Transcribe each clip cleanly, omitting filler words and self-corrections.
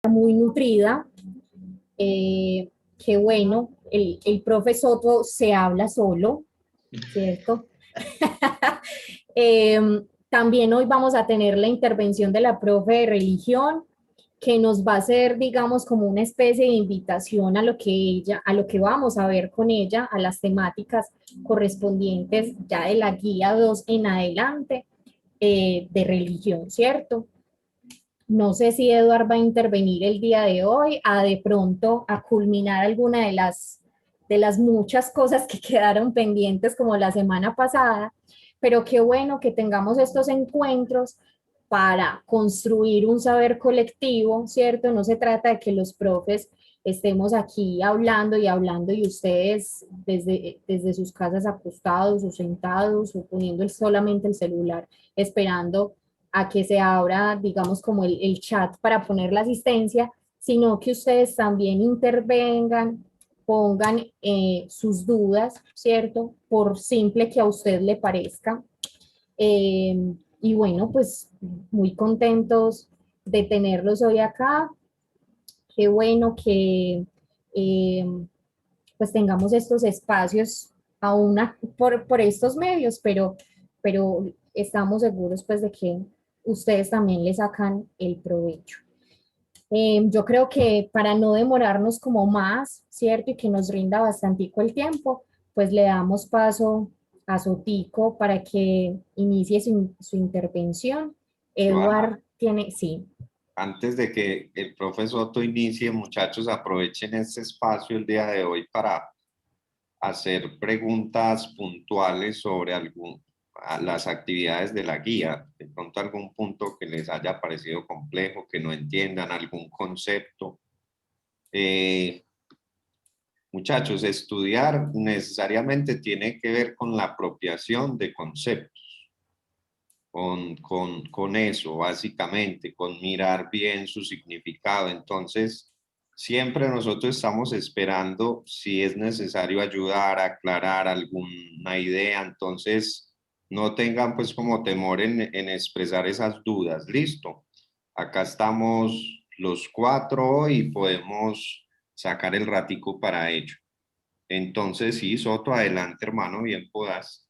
muy nutrida. Qué bueno, el profe Soto se habla solo, ¿cierto? Eh, También hoy vamos a tener la intervención de la profe de religión, que nos va a hacer, digamos, como una especie de invitación a lo que ella, a lo que vamos a ver con ella, a las temáticas correspondientes ya de la guía 2 en adelante, de religión, ¿cierto? No sé si Eduard va a intervenir el día de hoy, a de pronto a culminar alguna de las muchas cosas que quedaron pendientes como la semana pasada, pero qué bueno que tengamos estos encuentros para construir un saber colectivo, ¿cierto? No se trata de que los profes estemos aquí hablando y ustedes desde sus casas acostados o sentados o poniendo solamente el celular esperando a que se abra, digamos, como el chat para poner la asistencia, sino que ustedes también intervengan, pongan sus dudas, ¿cierto? Por simple que a usted le parezca. Y bueno, pues muy contentos de tenerlos hoy acá. Qué bueno que eh, pues tengamos estos espacios aún por estos medios, pero estamos seguros pues de que ustedes también le sacan el provecho. Yo creo que para no demorarnos como más, ¿cierto? Y que nos rinda bastantico el tiempo, pues le damos paso a Sotico para que inicie su intervención. Joana, Eduard tiene, sí. antes de que el profe Soto inicie, muchachos, aprovechen este espacio el día de hoy para hacer preguntas puntuales sobre las actividades de la guía. De pronto algún punto que les haya parecido complejo, que no entiendan algún concepto. Eh, Muchachos, estudiar necesariamente tiene que ver con la apropiación de conceptos. Con eso, básicamente, con mirar bien su significado. Entonces, siempre nosotros estamos esperando si es necesario ayudar, aclarar alguna idea. Entonces, no tengan pues como temor en expresar esas dudas. Listo. Acá estamos los cuatro y podemos sacar el ratico para ello. Entonces, sí, Soto, adelante, hermano, bien puedas.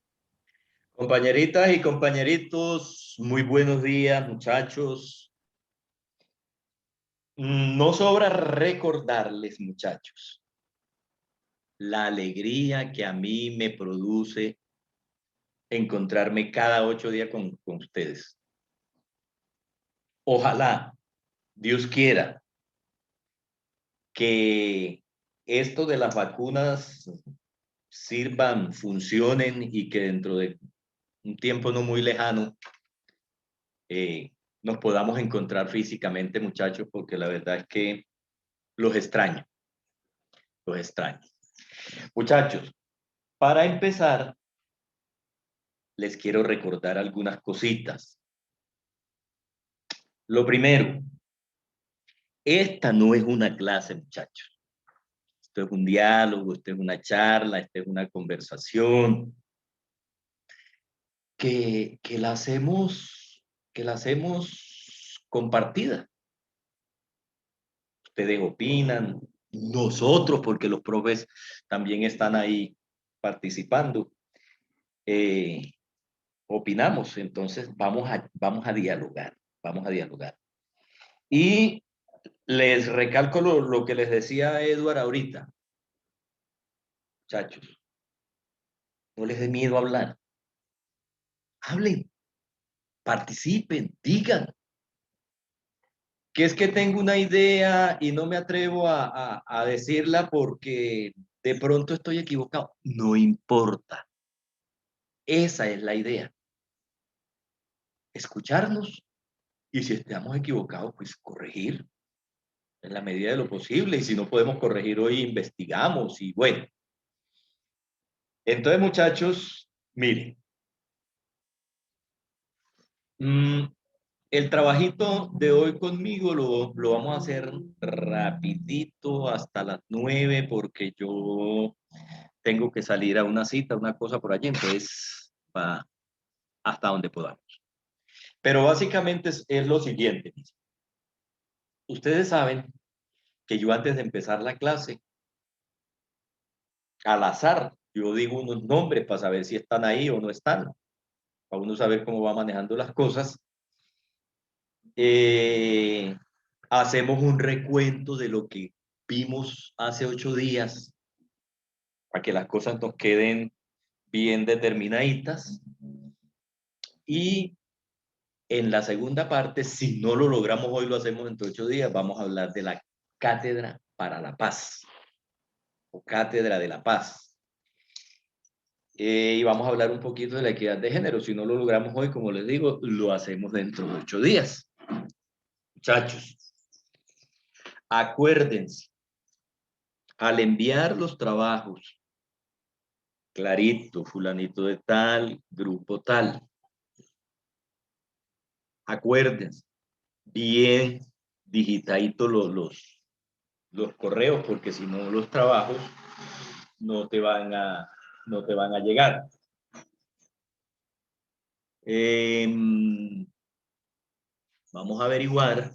Compañeritas y compañeritos, muy buenos días, muchachos. No sobra recordarles, muchachos, la alegría que a mí me produce encontrarme cada 8 días con ustedes. Ojalá, Dios quiera, que esto de las vacunas sirvan, funcionen y que dentro de un tiempo no muy lejano nos podamos encontrar físicamente, muchachos, porque la verdad es que los extraño, los extraño. Muchachos, para empezar, les quiero recordar algunas cositas. Lo primero, esta no es una clase, muchachos. Esto es un diálogo, esto es una charla, esto es una conversación que la hacemos compartida. Ustedes opinan, nosotros, porque los profes también están ahí participando, opinamos, entonces vamos a dialogar, vamos a dialogar. Y les recalco lo que les decía Eduard ahorita, muchachos, no les dé miedo hablar, hablen, participen, digan, que es que tengo una idea y no me atrevo a decirla porque de pronto estoy equivocado. No importa. Esa es la idea. Escucharnos y si estamos equivocados, pues corregir en la medida de lo posible. Y si no podemos corregir hoy, investigamos y bueno. Entonces, muchachos, miren. El trabajito de hoy conmigo lo vamos a hacer rapidito hasta las 9 porque yo tengo que salir a una cita, una cosa por allí, entonces va hasta donde podamos. Pero básicamente es lo siguiente. Ustedes saben que yo antes de empezar la clase, al azar, yo digo unos nombres para saber si están ahí o no están, para uno saber cómo va manejando las cosas. Hacemos un recuento de lo que vimos hace 8 días, para que las cosas nos queden bien determinaditas. Y en la segunda parte, si no lo logramos hoy, lo hacemos entre 8 días, vamos a hablar de la Cátedra para la Paz, o Cátedra de la Paz. Y vamos a hablar un poquito de la equidad de género. Si no lo logramos hoy, como les digo, lo hacemos dentro de 8 días. Muchachos, acuérdense, al enviar los trabajos, clarito, fulanito de tal, grupo tal, acuérdense, bien digitaditos los correos, porque si no los trabajos no te van a llegar. Vamos a averiguar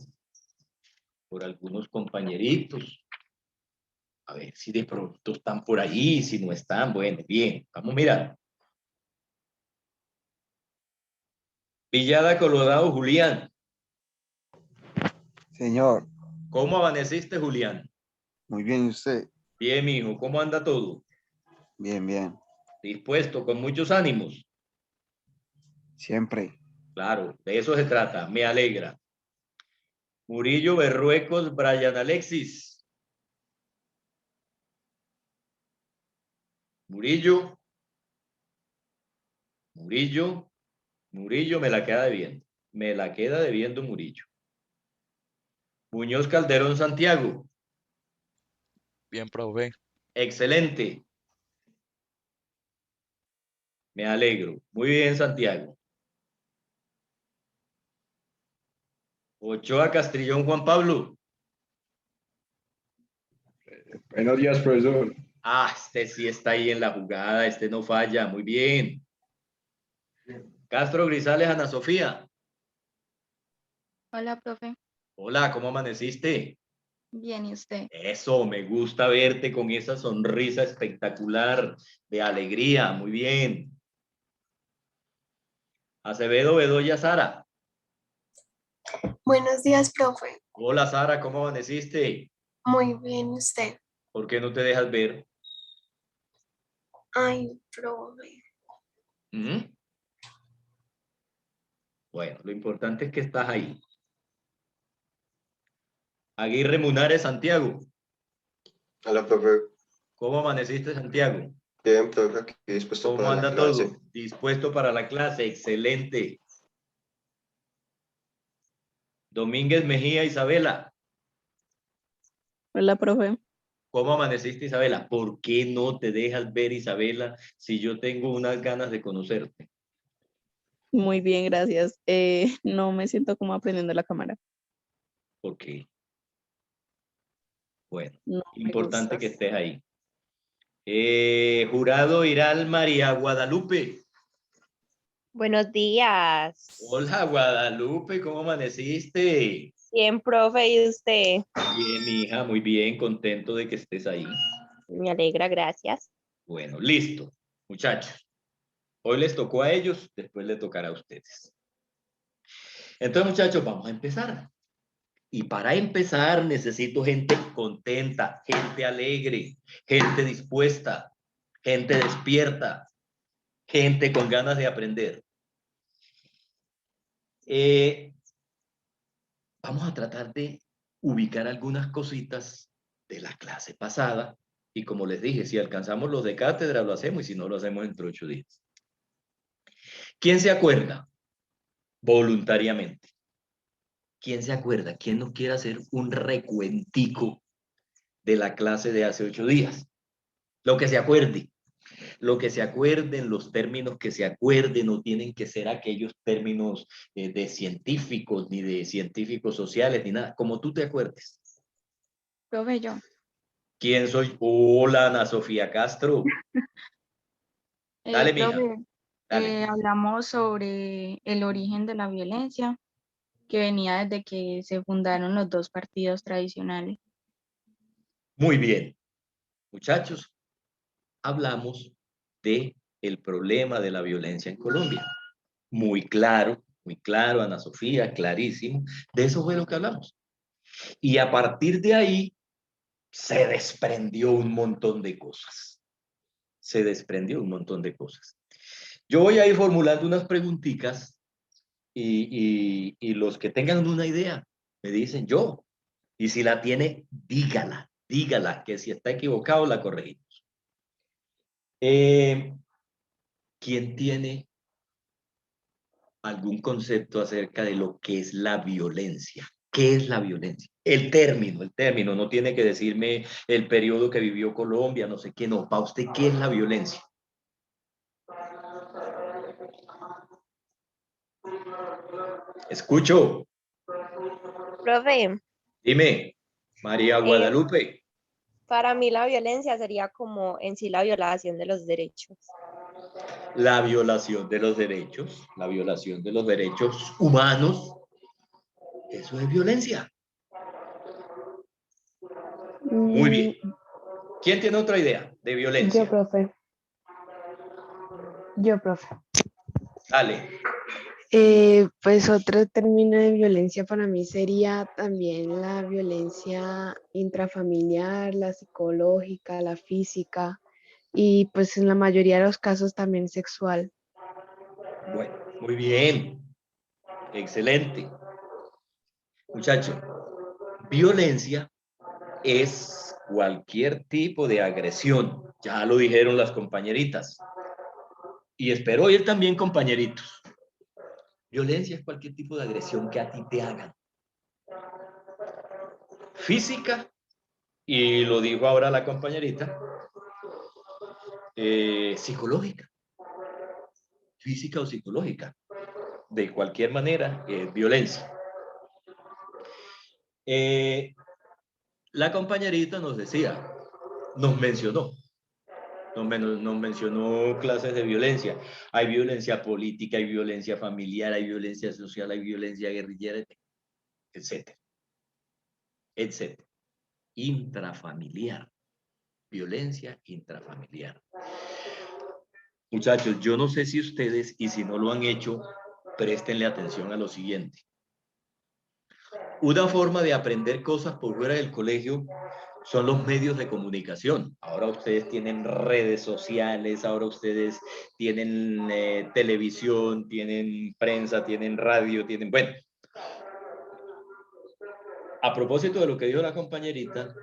por algunos compañeritos, a ver si de pronto están por ahí, si no están, bueno, bien, vamos a mirar. Villada Colorado, Julián. Señor, ¿Cómo amaneciste, Julián? muy bien, ¿y usted? Bien, mijo, ¿cómo anda todo? Bien, bien, Dispuesto, con muchos ánimos. siempre. Claro, de eso se trata, me alegra. Murillo Berruecos, Brian Alexis. Murillo. Murillo me la queda debiendo. Me la queda debiendo Murillo. Muñoz Calderón Santiago. Bien, profe. Excelente. Me alegro. Muy bien, Santiago. Ochoa Castrillón Juan Pablo. Buenos días, profesor. Este sí está ahí en la jugada, este no falla. Muy bien. Castro Grisales Ana Sofía. Hola, profe. Hola, ¿cómo amaneciste? Bien, ¿y usted? Eso, me gusta verte con esa sonrisa espectacular de alegría. Muy bien. Acevedo Bedoya Sara. Buenos días, profe. Hola Sara, ¿cómo amaneciste? Muy bien, ¿y usted? ¿Por qué no te dejas ver? Ay, profe. ¿Mm? Bueno, lo importante es que estás ahí. Aguirre Munares Santiago. Hola, profe. ¿Cómo amaneciste, Santiago? Bien, profe, aquí dispuesto ¿Cómo para la anda clase. todo? Dispuesto para la clase, excelente. Domínguez Mejía Isabela. Hola, profe. ¿Cómo amaneciste, Isabela? ¿Por qué no te dejas ver, Isabela, si yo tengo unas ganas de conocerte? Muy bien, gracias. No me siento como aprendiendo la cámara. ¿Por qué? Bueno, No me importante gusta. que estés ahí. Jurado Iral María Guadalupe. Buenos días. Hola, Guadalupe, ¿cómo amaneciste? Bien, profe, ¿y usted? Bien, mi hija, muy bien, contento de que estés ahí. Me alegra, gracias. Bueno, listo, muchachos. Hoy les tocó a ellos, después les tocará a ustedes. Entonces, muchachos, vamos a empezar. Y para empezar, necesito gente contenta, gente alegre, gente dispuesta, gente despierta, gente con ganas de aprender. Vamos a tratar de ubicar algunas cositas de la clase pasada y como les dije, si alcanzamos los de cátedra lo hacemos y si no lo hacemos entre 8 días. ¿Quién se acuerda voluntariamente? ¿Quién se acuerda? ¿Quién no quiere hacer un recuentico de la clase de hace 8 días? Lo que se acuerde. Lo que se acuerden, los términos que se acuerden, no tienen que ser aquellos términos de científicos, ni de científicos sociales, ni nada, como tú te acuerdes. Profe, yo. ¿Quién soy? Hola, Ana Sofía Castro. Dale, mija. Profe, Dale. hablamos sobre el origen de la violencia. que venía desde que se fundaron los dos partidos tradicionales. Muy bien. Muchachos, hablamos de el problema de la violencia en Colombia. Muy claro, Ana Sofía, clarísimo. De eso fue lo que hablamos. Y a partir de ahí se desprendió un montón de cosas. Yo voy a ir formulando unas preguntitas y los que tengan una idea me dicen yo. Y si la tiene, dígala, que si está equivocado la corregimos. ¿Quién tiene algún concepto acerca de lo que es la violencia? ¿Qué es la violencia? El término, no tiene que decirme el periodo que vivió Colombia, no sé qué, no. Para usted, ¿qué es la violencia? Escucho. Profe, Dime, María Guadalupe. para mí la violencia sería como en sí la violación de los derechos. La violación de los derechos humanos, eso es violencia. Muy bien. ¿Quién tiene otra idea de violencia? Yo, profe. Dale. Pues otro término de violencia para mí sería también la violencia intrafamiliar, la psicológica, la física y pues en la mayoría de los casos también sexual. Bueno, muy bien. Excelente. Muchachos, violencia es cualquier tipo de agresión. Ya lo dijeron las compañeritas. Y espero oír también compañeritos. Violencia es cualquier tipo de agresión que a ti te hagan. Física, y lo dijo ahora la compañerita, psicológica. Física o psicológica. De cualquier manera, violencia. La compañerita nos decía, nos mencionó clases de violencia. Hay violencia política, hay violencia familiar, hay violencia social, hay violencia guerrillera, etcétera. Etcétera. Intrafamiliar. Violencia intrafamiliar. Muchachos, yo no sé si ustedes, y si no lo han hecho, préstenle atención a lo siguiente. Una forma de aprender cosas por fuera del colegio son los medios de comunicación. Ahora ustedes tienen redes sociales, ahora ustedes tienen televisión, tienen prensa, tienen radio, tienen... Bueno, a propósito de lo que dijo la compañerita,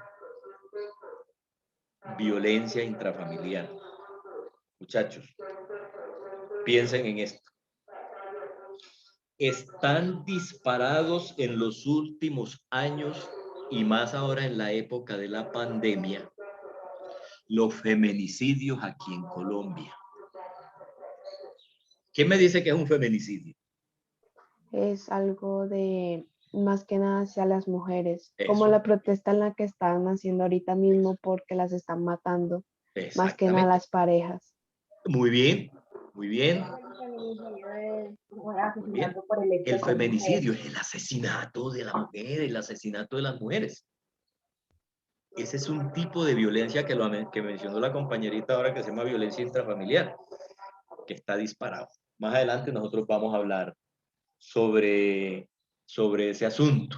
violencia intrafamiliar. Muchachos, piensen en esto. Están disparados en los últimos años y más ahora en la época de la pandemia, los feminicidios aquí en Colombia. ¿Quién me dice que es un feminicidio? Es algo de más que nada hacia las mujeres, como Eso. la protesta en la que están haciendo ahorita mismo porque las están matando, más que nada las parejas. Muy bien, muy bien. Muy bien. El feminicidio es el asesinato de la mujer, el asesinato de las mujeres. Ese es un tipo de violencia que mencionó la compañerita ahora, que se llama violencia intrafamiliar, que está disparado. Más adelante nosotros vamos a hablar sobre ese asunto.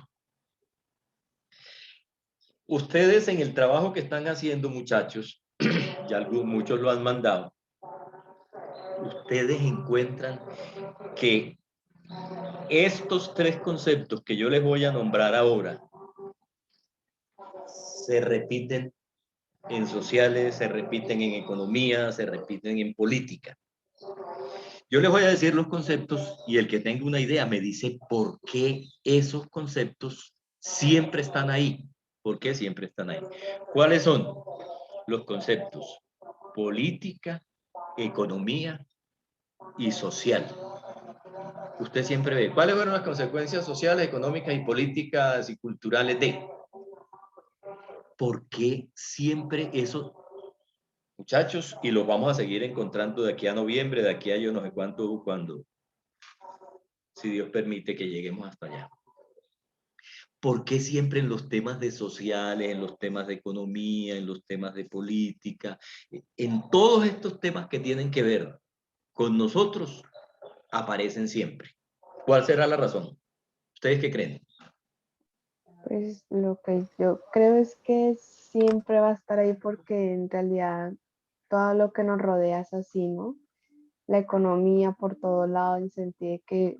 Ustedes en el trabajo que están haciendo, muchachos, ya muchos lo han mandado, ustedes encuentran que estos tres conceptos que yo les voy a nombrar ahora se repiten en sociales, se repiten en economía, se repiten en política. Yo les voy a decir los conceptos y el que tenga una idea me dice por qué esos conceptos siempre están ahí. ¿Por qué siempre están ahí? ¿Cuáles son los conceptos? Política, economía y social. Usted siempre ve, ¿cuáles fueron las consecuencias sociales, económicas y políticas y culturales de? ¿Por qué siempre eso, muchachos? Y los vamos a seguir encontrando de aquí a noviembre, de aquí a yo no sé cuánto, cuando si Dios permite que lleguemos hasta allá. ¿Por qué siempre en los temas de sociales, en los temas de economía, en los temas de política, en todos estos temas que tienen que ver con nosotros, aparecen siempre? ¿Cuál será la razón? ¿Ustedes qué creen? Pues lo que yo creo es que siempre va a estar ahí porque en realidad todo lo que nos rodea es así, ¿no? La economía por todo lado, en el sentido de que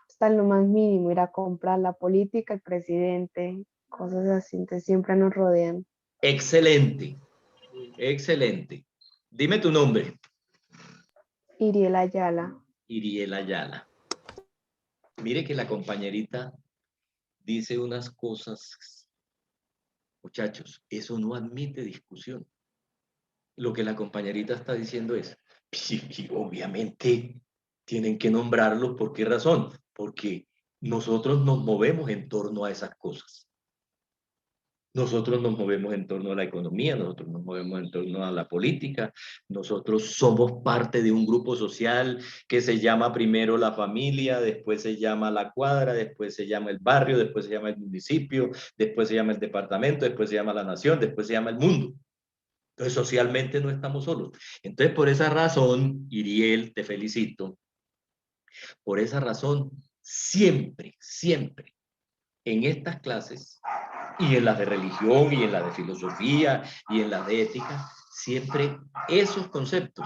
está en lo más mínimo, ir a comprar la política, el presidente, cosas así, entonces siempre nos rodean. Excelente, excelente. Dime tu nombre. Iriel Ayala. Iriel Ayala. Mire que la compañerita dice unas cosas, muchachos, eso no admite discusión. Lo que la compañerita está diciendo es, sí, obviamente tienen que nombrarlo. ¿Por qué razón? Porque nosotros nos movemos en torno a esas cosas. Nosotros nos movemos en torno a la economía, nosotros nos movemos en torno a la política, nosotros somos parte de un grupo social que se llama primero la familia, después se llama la cuadra, después se llama el barrio, después se llama el municipio, después se llama el departamento, después se llama la nación, después se llama el mundo. Entonces, socialmente no estamos solos. Entonces, por esa razón, Iriel, te felicito, por esa razón, siempre, siempre, en estas clases, y en las de religión, y en las de filosofía, y en las de ética, siempre esos conceptos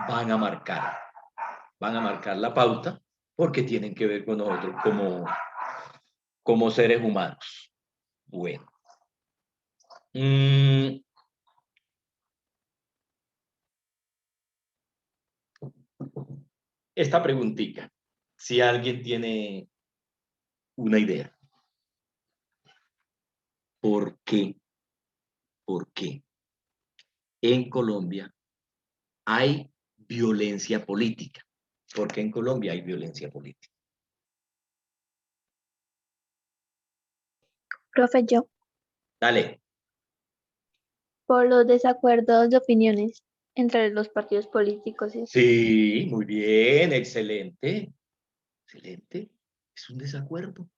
van a marcar la pauta, porque tienen que ver con nosotros como seres humanos. Bueno. Esta preguntita, si alguien tiene una idea. ¿Por qué? ¿Por qué en Colombia hay violencia política? ¿Por qué en Colombia hay violencia política? Profe, yo, Dale. por los desacuerdos de opiniones entre los partidos políticos. Sí, muy bien, excelente. Excelente. Es un desacuerdo.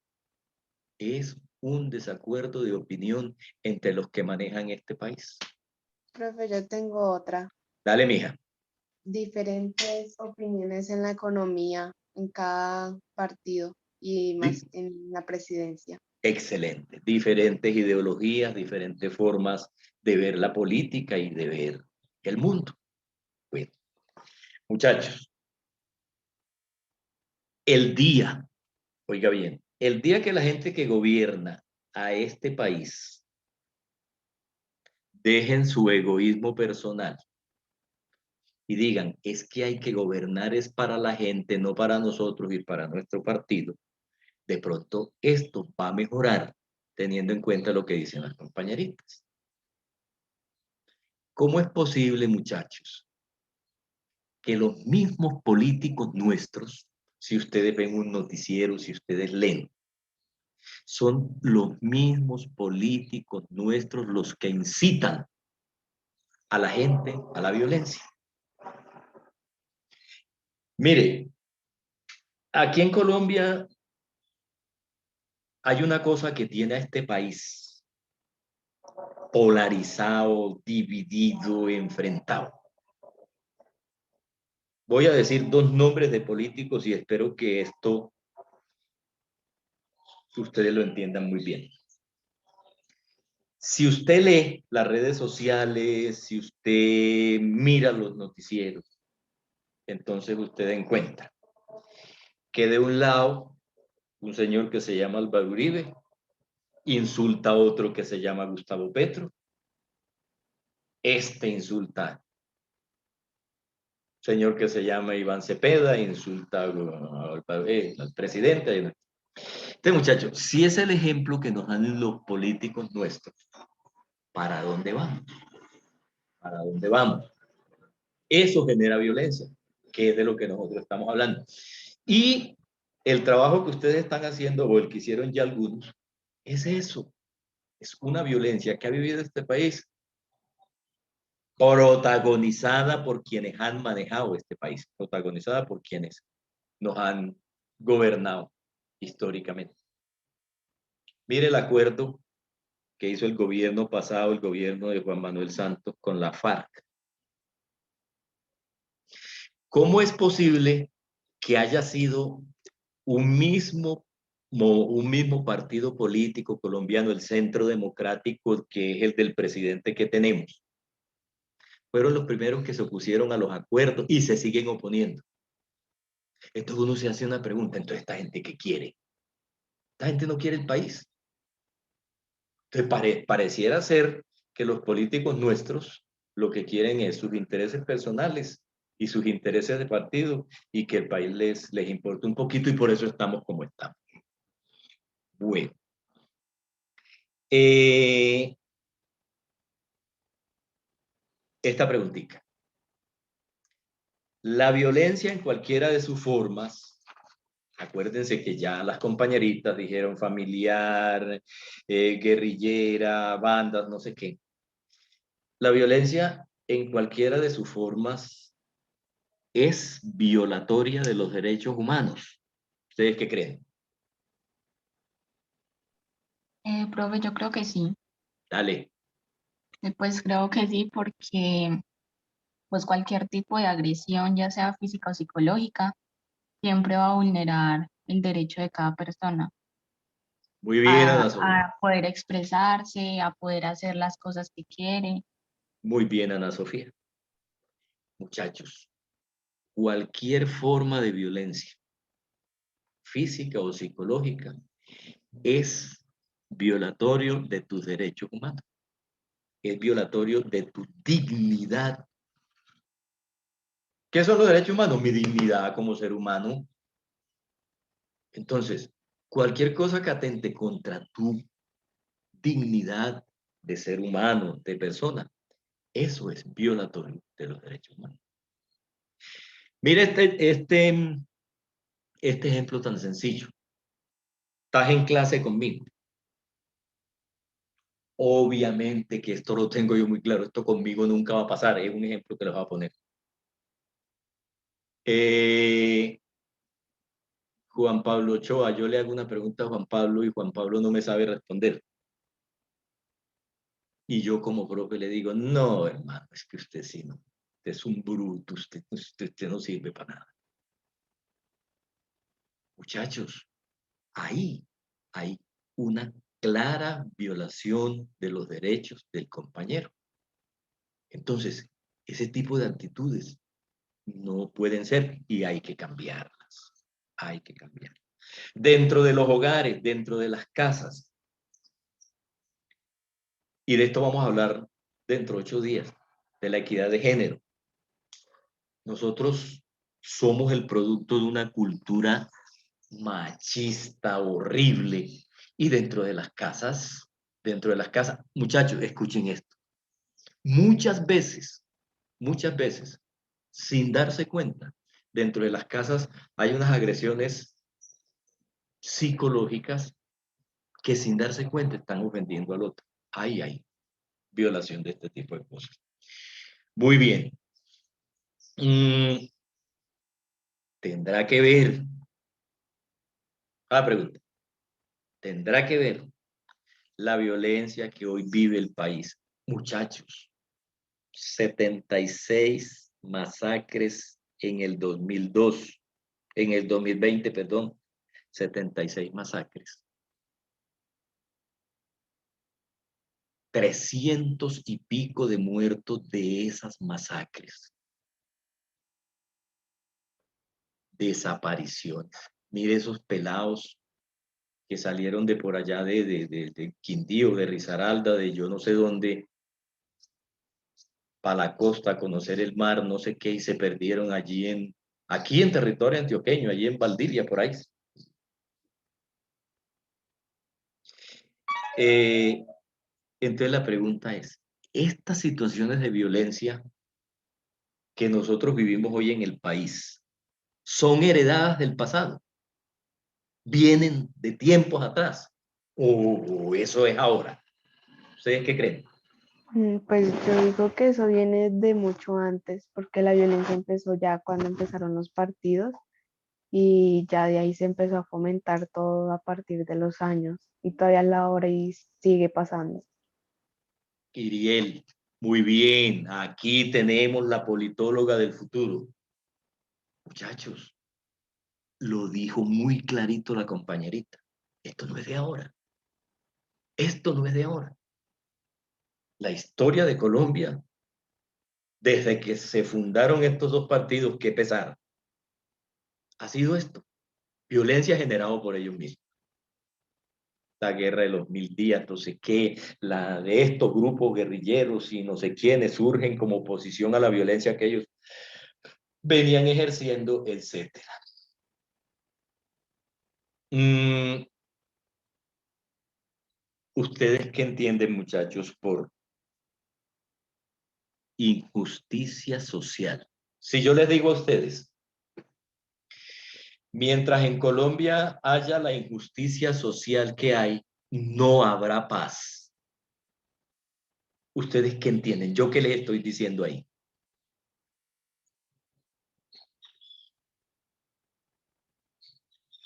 Es un desacuerdo de opinión entre los que manejan este país. Profe, yo tengo otra. Dale, mija. Diferentes opiniones en la economía, en cada partido y más en la presidencia. Excelente. Diferentes ideologías, diferentes formas de ver la política y de ver el mundo. Bueno, muchachos, el día, oiga bien, el día que la gente que gobierna a este país dejen su egoísmo personal y digan, es que hay que gobernar es para la gente, no para nosotros y para nuestro partido, de pronto esto va a mejorar teniendo en cuenta lo que dicen las compañeritas. ¿Cómo es posible, muchachos, que los mismos políticos nuestros, si ustedes ven un noticiero, si ustedes leen, son los mismos políticos nuestros los que incitan a la gente a la violencia? Mire, aquí en Colombia hay una cosa que tiene a este país polarizado, dividido, enfrentado. Voy a decir dos nombres de políticos y espero que esto ustedes lo entiendan muy bien. Si usted lee las redes sociales, si usted mira los noticieros, entonces usted encuentra que de un lado un señor que se llama Álvaro Uribe insulta a otro que se llama Gustavo Petro. Este insulta a señor que se llama Iván Cepeda, insulta al presidente. Entonces, muchachos, si es el ejemplo que nos dan los políticos nuestros, ¿para dónde vamos? ¿Para dónde vamos? Eso genera violencia, que es de lo que nosotros estamos hablando. Y el trabajo que ustedes están haciendo, o el que hicieron ya algunos, es eso. Es una violencia que ha vivido este país, protagonizada por quienes han manejado este país, protagonizada por quienes nos han gobernado históricamente. Mire el acuerdo que hizo el gobierno pasado, el gobierno de Juan Manuel Santos con la FARC. ¿Cómo es posible que haya sido un mismo partido político colombiano, el Centro Democrático, que es el del presidente que tenemos? Fueron los primeros que se opusieron a los acuerdos y se siguen oponiendo. Entonces uno se hace una pregunta, entonces ¿esta gente qué quiere? Esta gente no quiere el país. Entonces pareciera ser que los políticos nuestros lo que quieren es sus intereses personales y sus intereses de partido y que el país les importe un poquito y por eso estamos como estamos. Bueno. Esta preguntita. La violencia en cualquiera de sus formas, acuérdense que ya las compañeritas dijeron familiar, guerrillera, bandas, no sé qué. La violencia en cualquiera de sus formas es violatoria de los derechos humanos. ¿Ustedes qué creen? Profe, yo creo que sí. Dale. Pues creo que sí, porque pues cualquier tipo de agresión, ya sea física o psicológica, siempre va a vulnerar el derecho de cada persona Muy bien, Ana Sofía. a poder expresarse, a poder hacer las cosas que quiere. Muy bien, Ana Sofía. Muchachos, cualquier forma de violencia, física o psicológica, es violatorio de tus derechos humanos. Es violatorio de tu dignidad. ¿Qué son los derechos humanos? Mi dignidad como ser humano. Entonces, cualquier cosa que atente contra tu dignidad de ser humano, de persona, eso es violatorio de los derechos humanos. Mira este ejemplo tan sencillo. Estás en clase conmigo. Obviamente que esto lo tengo yo muy claro, esto conmigo nunca va a pasar, es un ejemplo que les voy a poner. Juan Pablo Ochoa, yo le hago una pregunta a Juan Pablo y Juan Pablo no me sabe responder. Y yo como profe le digo, no, hermano, es que usted sí, no, usted es un bruto, usted no sirve para nada. Muchachos, ahí hay una clara violación de los derechos del compañero. Entonces, ese tipo de actitudes no pueden ser y hay que cambiarlas. Hay que cambiarlas. Dentro de los hogares, dentro de las casas. Y de esto vamos a hablar dentro de 8 días, de la equidad de género. Nosotros somos el producto de una cultura machista, horrible. Y dentro de las casas, muchachos, escuchen esto. Muchas veces, sin darse cuenta, dentro de las casas hay unas agresiones psicológicas que sin darse cuenta están ofendiendo al otro. Ahí hay violación de este tipo de cosas. Muy bien. Tendrá que ver. Pregunta. Tendrá que ver la violencia que hoy vive el país. Muchachos, 76 masacres en el 2002, en el 2020, perdón, 76 masacres. 300 y pico de muertos de esas masacres. Desapariciones. Mire esos pelados que salieron de por allá de Quindío, de Risaralda, de yo no sé dónde, para la costa a conocer el mar, no sé qué, y se perdieron aquí en territorio antioqueño, allí en Valdivia, por ahí. Entonces la pregunta es, estas situaciones de violencia que nosotros vivimos hoy en el país, ¿son heredadas del pasado? ¿Vienen de tiempos atrás? ¿O eso es ahora? ¿Ustedes qué creen? Pues yo digo que eso viene de mucho antes, porque la violencia empezó ya cuando empezaron los partidos y ya de ahí se empezó a fomentar todo a partir de los años y todavía a la hora y sigue pasando. Iriel, muy bien, aquí tenemos la politóloga del futuro. Muchachos, lo dijo muy clarito la compañerita. Esto no es de ahora. Esto no es de ahora. La historia de Colombia, desde que se fundaron estos dos partidos, que pesar, ha sido esto. Violencia generada por ellos mismos. La guerra de los 1000 días, no sé qué, la de estos grupos guerrilleros y no sé quiénes surgen como oposición a la violencia que ellos venían ejerciendo, etc. ¿Ustedes qué entienden, muchachos, por injusticia social? Si yo les digo a ustedes, mientras en Colombia haya la injusticia social que hay, no habrá paz. ¿Ustedes qué entienden? ¿Yo qué les estoy diciendo ahí?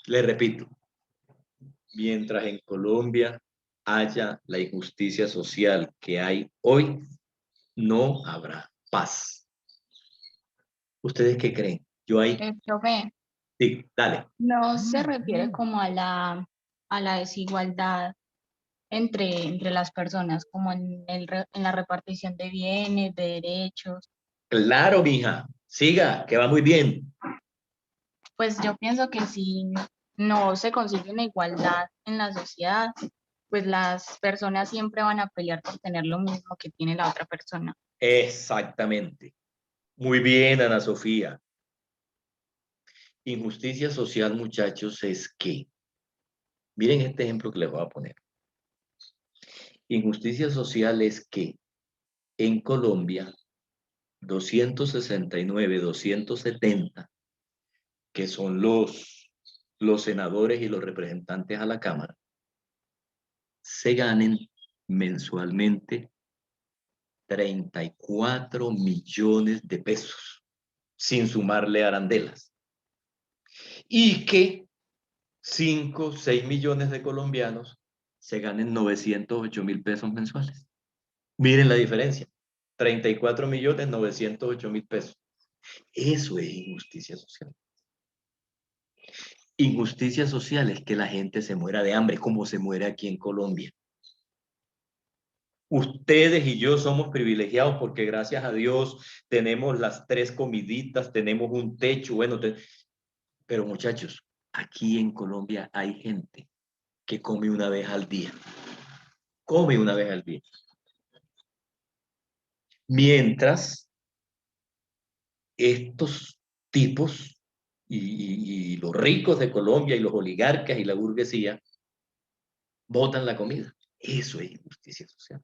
Les repito, mientras en Colombia haya la injusticia social que hay hoy, no habrá paz. ¿Ustedes qué creen? Yo ahí... Profe, Sí, dale. no se refiere como a la desigualdad entre las personas, como en la repartición de bienes, de derechos. Claro, mija. Siga, que va muy bien. Pues yo pienso que si no se consigue una igualdad en la sociedad, pues las personas siempre van a pelear por tener lo mismo que tiene la otra persona. Exactamente. Muy bien, Ana Sofía. Injusticia social, muchachos, es que, miren este ejemplo que les voy a poner. Injusticia social es que en Colombia, 269, 270, que son los senadores y los representantes a la Cámara, se ganen mensualmente 34 millones de pesos, sin sumarle arandelas. Y que 5, 6 millones de colombianos se ganen 908.000 pesos mensuales. Miren la diferencia. 34 millones 908.000 pesos. Eso es injusticia social. Injusticia social es que la gente se muera de hambre, como se muere aquí en Colombia. Ustedes y yo somos privilegiados porque gracias a Dios tenemos las 3 comiditas, tenemos un techo, bueno, pero muchachos, aquí en Colombia hay gente que come una vez al día. Come una vez al día. Mientras estos tipos y los ricos de Colombia y los oligarcas y la burguesía botan la comida. Eso es injusticia social.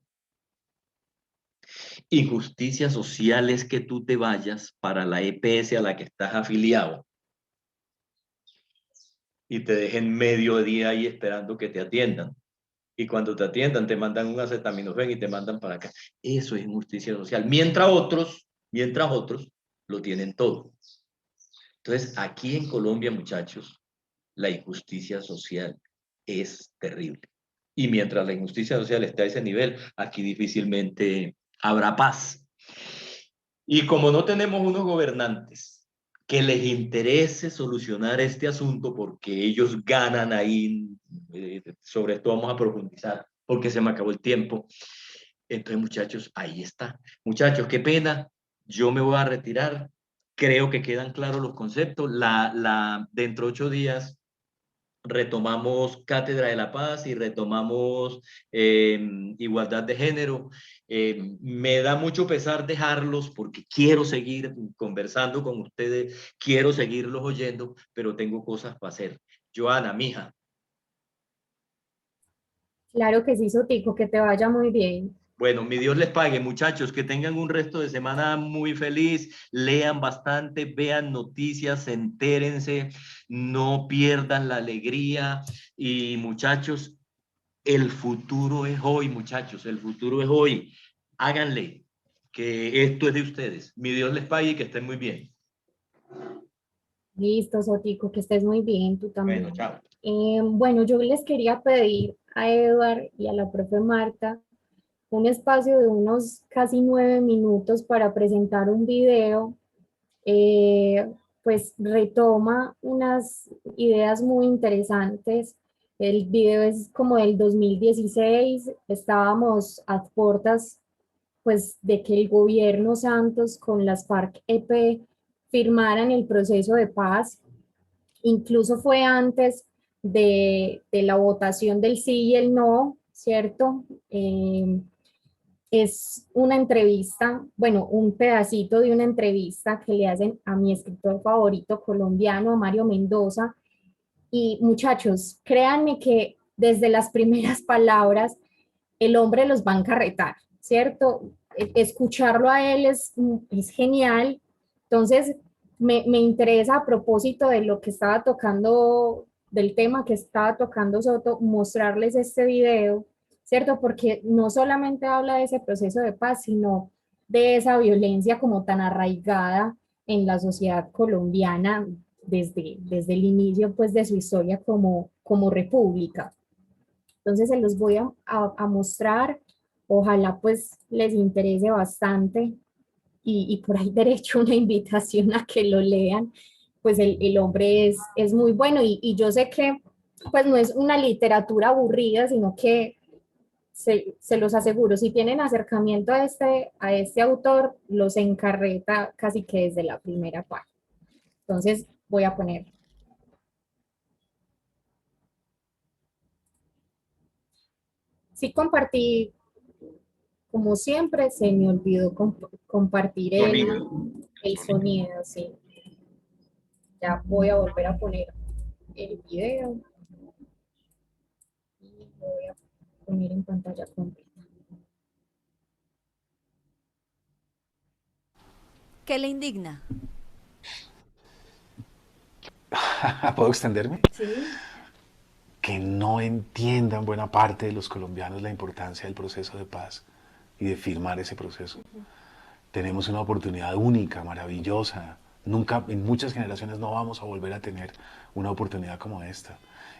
Injusticia social es que tú te vayas para la EPS a la que estás afiliado y te dejen medio día ahí esperando que te atiendan. Y cuando te atiendan te mandan un acetaminofén y te mandan para acá. Eso es injusticia social. Mientras otros lo tienen todo. Entonces, aquí en Colombia, muchachos, la injusticia social es terrible. Y mientras la injusticia social esté a ese nivel, aquí difícilmente habrá paz. Y como no tenemos unos gobernantes que les interese solucionar este asunto porque ellos ganan ahí, sobre esto vamos a profundizar porque se me acabó el tiempo. Entonces, muchachos, ahí está. Muchachos, qué pena, yo me voy a retirar. Creo que quedan claros los conceptos. Dentro de 8 días retomamos Cátedra de la Paz y retomamos igualdad de género. Me da mucho pesar dejarlos porque quiero seguir conversando con ustedes, quiero seguirlos oyendo, pero tengo cosas para hacer. Joana, mija. Claro que sí, Sotico, que te vaya muy bien. Bueno, mi Dios les pague, muchachos, que tengan un resto de semana muy feliz, lean bastante, vean noticias, entérense, no pierdan la alegría y muchachos, el futuro es hoy, muchachos, el futuro es hoy. Háganle, que esto es de ustedes. Mi Dios les pague y que estén muy bien. Listo, Sotico, que estés muy bien, tú también. Bueno, chao. Bueno, yo les quería pedir a Edward y a la profe Marta un espacio de unos casi 9 minutos para presentar un video. Pues retoma unas ideas muy interesantes. El video es como del 2016, estábamos a puertas pues de que el gobierno Santos con las FARC-EP firmaran el proceso de paz. Incluso fue antes de la votación del sí y el no, ¿cierto? Es una entrevista, bueno, un pedacito de una entrevista que le hacen a mi escritor favorito colombiano, a Mario Mendoza. Y muchachos, créanme que desde las primeras palabras el hombre los va a encarretar, ¿cierto? Escucharlo a él es genial. Entonces, me interesa a propósito de lo que estaba tocando, del tema que estaba tocando Soto, mostrarles este video, ¿cierto? Porque no solamente habla de ese proceso de paz, sino de esa violencia como tan arraigada en la sociedad colombiana desde el inicio pues de su historia como república. Entonces se los voy a mostrar, ojalá pues les interese bastante y por ahí derecho una invitación a que lo lean, pues el hombre es muy bueno y yo sé que pues no es una literatura aburrida, sino que se los aseguro, si tienen acercamiento a este autor, los encarreta casi que desde la primera página. Entonces voy a poner. Sí compartí, como siempre, se me olvidó compartir el sonido, sí. Ya voy a volver a poner el video. Y voy a poner en pantalla completa. ¿Qué le indigna? ¿Puedo extenderme? Sí. Que no entiendan buena parte de los colombianos la importancia del proceso de paz y de firmar ese proceso. Tenemos una oportunidad única, maravillosa. Nunca, en muchas generaciones no vamos a volver a tener una oportunidad como esta.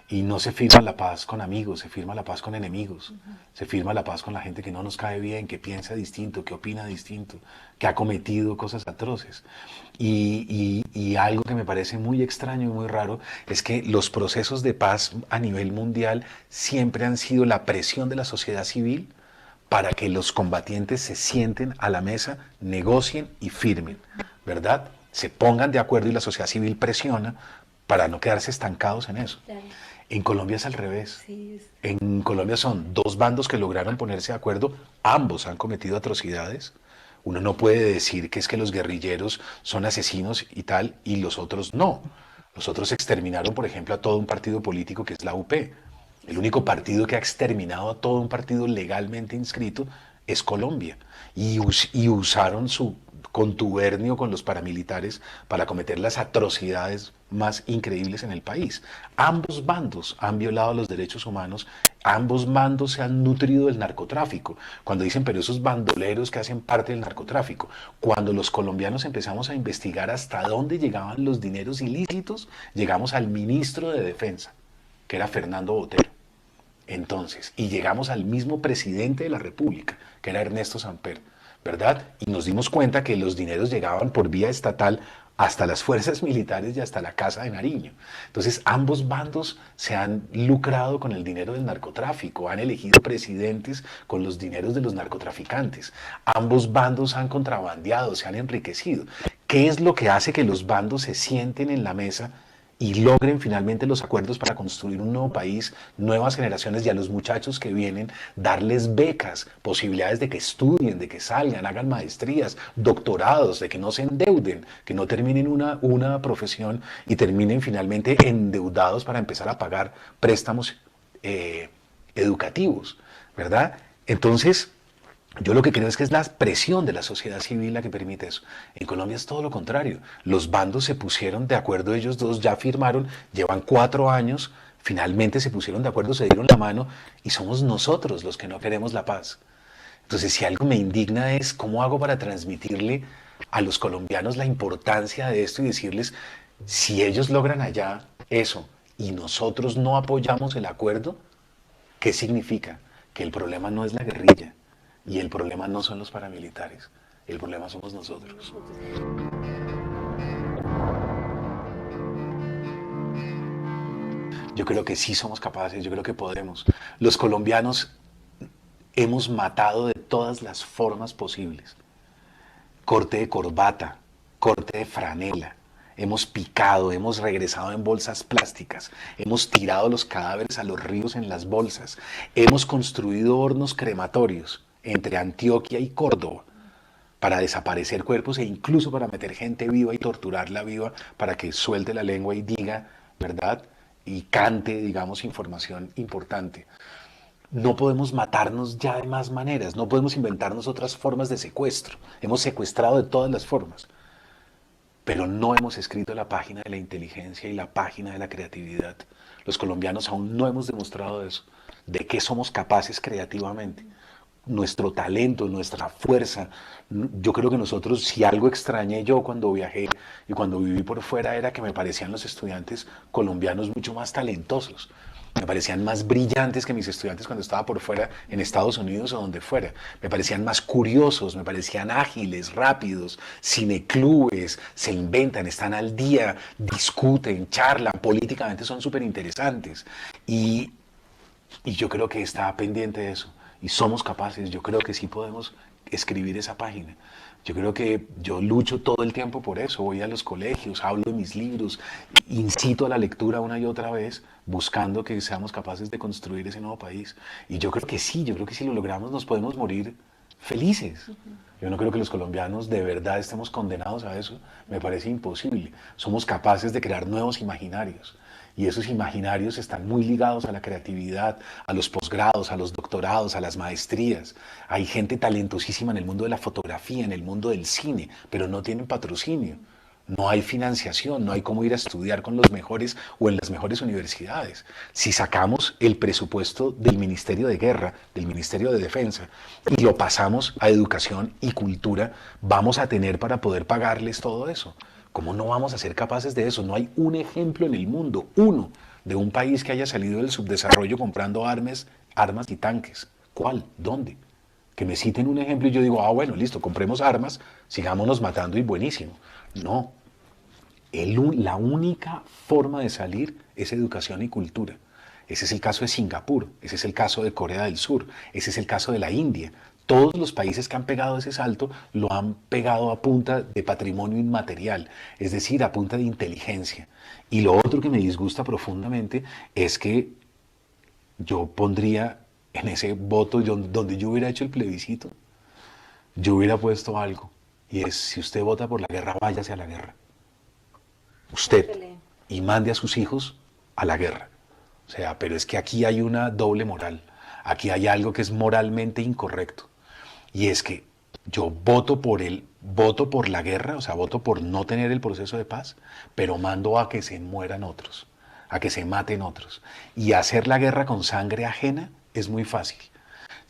Y no se firma la paz con amigos, se firma la paz con enemigos. Se firma la paz con la gente que no nos cae bien, que piensa distinto, que opina distinto, que ha cometido cosas atroces. Y algo que me parece muy extraño y muy raro es que los procesos de paz a nivel mundial siempre han sido la presión de la sociedad civil para que los combatientes se sienten a la mesa, negocien y firmen, ¿verdad? Se pongan de acuerdo y la sociedad civil presiona para no quedarse estancados en eso. Claro. En Colombia es al revés. Sí, En Colombia son dos bandos que lograron ponerse de acuerdo, ambos han cometido atrocidades. Uno no puede decir que es que los guerrilleros son asesinos y tal, y los otros no. Los otros exterminaron, por ejemplo, a todo un partido político que es la UP. El único partido que ha exterminado a todo un partido legalmente inscrito es Colombia. Y usaron su contubernio con los paramilitares para cometer las atrocidades más increíbles en el país. Ambos bandos han violado los derechos humanos, ambos bandos se han nutrido del narcotráfico. Cuando dicen, pero esos bandoleros que hacen parte del narcotráfico, cuando los colombianos empezamos a investigar hasta dónde llegaban los dineros ilícitos, llegamos al ministro de Defensa, que era Fernando Botero. Entonces, y llegamos al mismo presidente de la República, que era Ernesto Samper, ¿verdad? Y nos dimos cuenta que los dineros llegaban por vía estatal hasta las fuerzas militares y hasta la Casa de Nariño. Entonces, ambos bandos se han lucrado con el dinero del narcotráfico, han elegido presidentes con los dineros de los narcotraficantes. Ambos bandos han contrabandeado, se han enriquecido. ¿Qué es lo que hace que los bandos se sienten en la mesa y logren finalmente los acuerdos para construir un nuevo país, nuevas generaciones, y a los muchachos que vienen darles becas, posibilidades de que estudien, de que salgan, hagan maestrías, doctorados, de que no se endeuden, que no terminen una profesión y terminen finalmente endeudados para empezar a pagar préstamos educativos, ¿verdad? Entonces, yo lo que creo es que es la presión de la sociedad civil la que permite eso. En Colombia es todo lo contrario. Los bandos se pusieron de acuerdo, ellos dos ya firmaron, llevan 4 años, finalmente se pusieron de acuerdo, se dieron la mano y somos nosotros los que no queremos la paz. Entonces, si algo me indigna es cómo hago para transmitirle a los colombianos la importancia de esto y decirles Si ellos logran allá eso y nosotros no apoyamos el acuerdo, ¿qué significa? Que el problema no es la guerrilla y el problema no son los paramilitares, el problema somos nosotros. Yo creo que sí somos capaces, yo creo que podemos. Los colombianos hemos matado de todas las formas posibles. Corte de corbata, corte de franela, hemos picado, hemos regresado en bolsas plásticas, hemos tirado los cadáveres a los ríos en las bolsas, hemos construido hornos crematorios entre Antioquia y Córdoba para desaparecer cuerpos e incluso para meter gente viva y torturarla viva para que suelte la lengua y diga, ¿verdad? Y cante, digamos, información importante. No podemos matarnos ya de más maneras, no podemos inventarnos otras formas de secuestro. Hemos secuestrado de todas las formas, pero no hemos escrito la página de la inteligencia y la página de la creatividad. Los colombianos aún no hemos demostrado eso, de qué somos capaces creativamente. Nuestro talento, nuestra fuerza. Yo creo que nosotros, si algo extrañé yo cuando viajé y cuando viví por fuera, era que me parecían los estudiantes colombianos mucho más talentosos. Me parecían más brillantes que mis estudiantes cuando estaba por fuera en Estados Unidos o donde fuera. Me parecían más curiosos, me parecían ágiles, rápidos, cineclubes, se inventan, están al día, discuten, charlan, políticamente son súper interesantes. Y yo creo que está pendiente de eso. Y somos capaces, yo creo que sí podemos escribir esa página. Yo creo que yo lucho todo el tiempo por eso, voy a los colegios, hablo de mis libros, incito a la lectura una y otra vez, buscando que seamos capaces de construir ese nuevo país. Y yo creo que sí, yo creo que si lo logramos nos podemos morir felices. Yo no creo que los colombianos de verdad estemos condenados a eso, me parece imposible. Somos capaces de crear nuevos imaginarios. Y esos imaginarios están muy ligados a la creatividad, a los posgrados, a los doctorados, a las maestrías. Hay gente talentosísima en el mundo de la fotografía, en el mundo del cine, pero no tienen patrocinio. No hay financiación, no hay cómo ir a estudiar con los mejores o en las mejores universidades. Si sacamos el presupuesto del Ministerio de Guerra, del Ministerio de Defensa, y lo pasamos a educación y cultura, vamos a tener para poder pagarles todo eso. ¿Cómo no vamos a ser capaces de eso? No hay un ejemplo en el mundo, uno, de un país que haya salido del subdesarrollo comprando armas y tanques. ¿Cuál? ¿Dónde? Que me citen un ejemplo y yo digo, bueno, listo, compremos armas, sigámonos matando y buenísimo. No. La única forma de salir es educación y cultura. Ese es el caso de Singapur, ese es el caso de Corea del Sur, ese es el caso de la India. Todos los países que han pegado ese salto lo han pegado a punta de patrimonio inmaterial, es decir, a punta de inteligencia. Y lo otro que me disgusta profundamente es que yo pondría en ese voto donde yo hubiera hecho el plebiscito, yo hubiera puesto algo, y es, si usted vota por la guerra, váyase a la guerra. Usted, y mande a sus hijos a la guerra. O sea, pero es que aquí hay una doble moral, aquí hay algo que es moralmente incorrecto. Y es que yo voto por la guerra, o sea, voto por no tener el proceso de paz, pero mando a que se mueran otros, a que se maten otros. Y hacer la guerra con sangre ajena es muy fácil.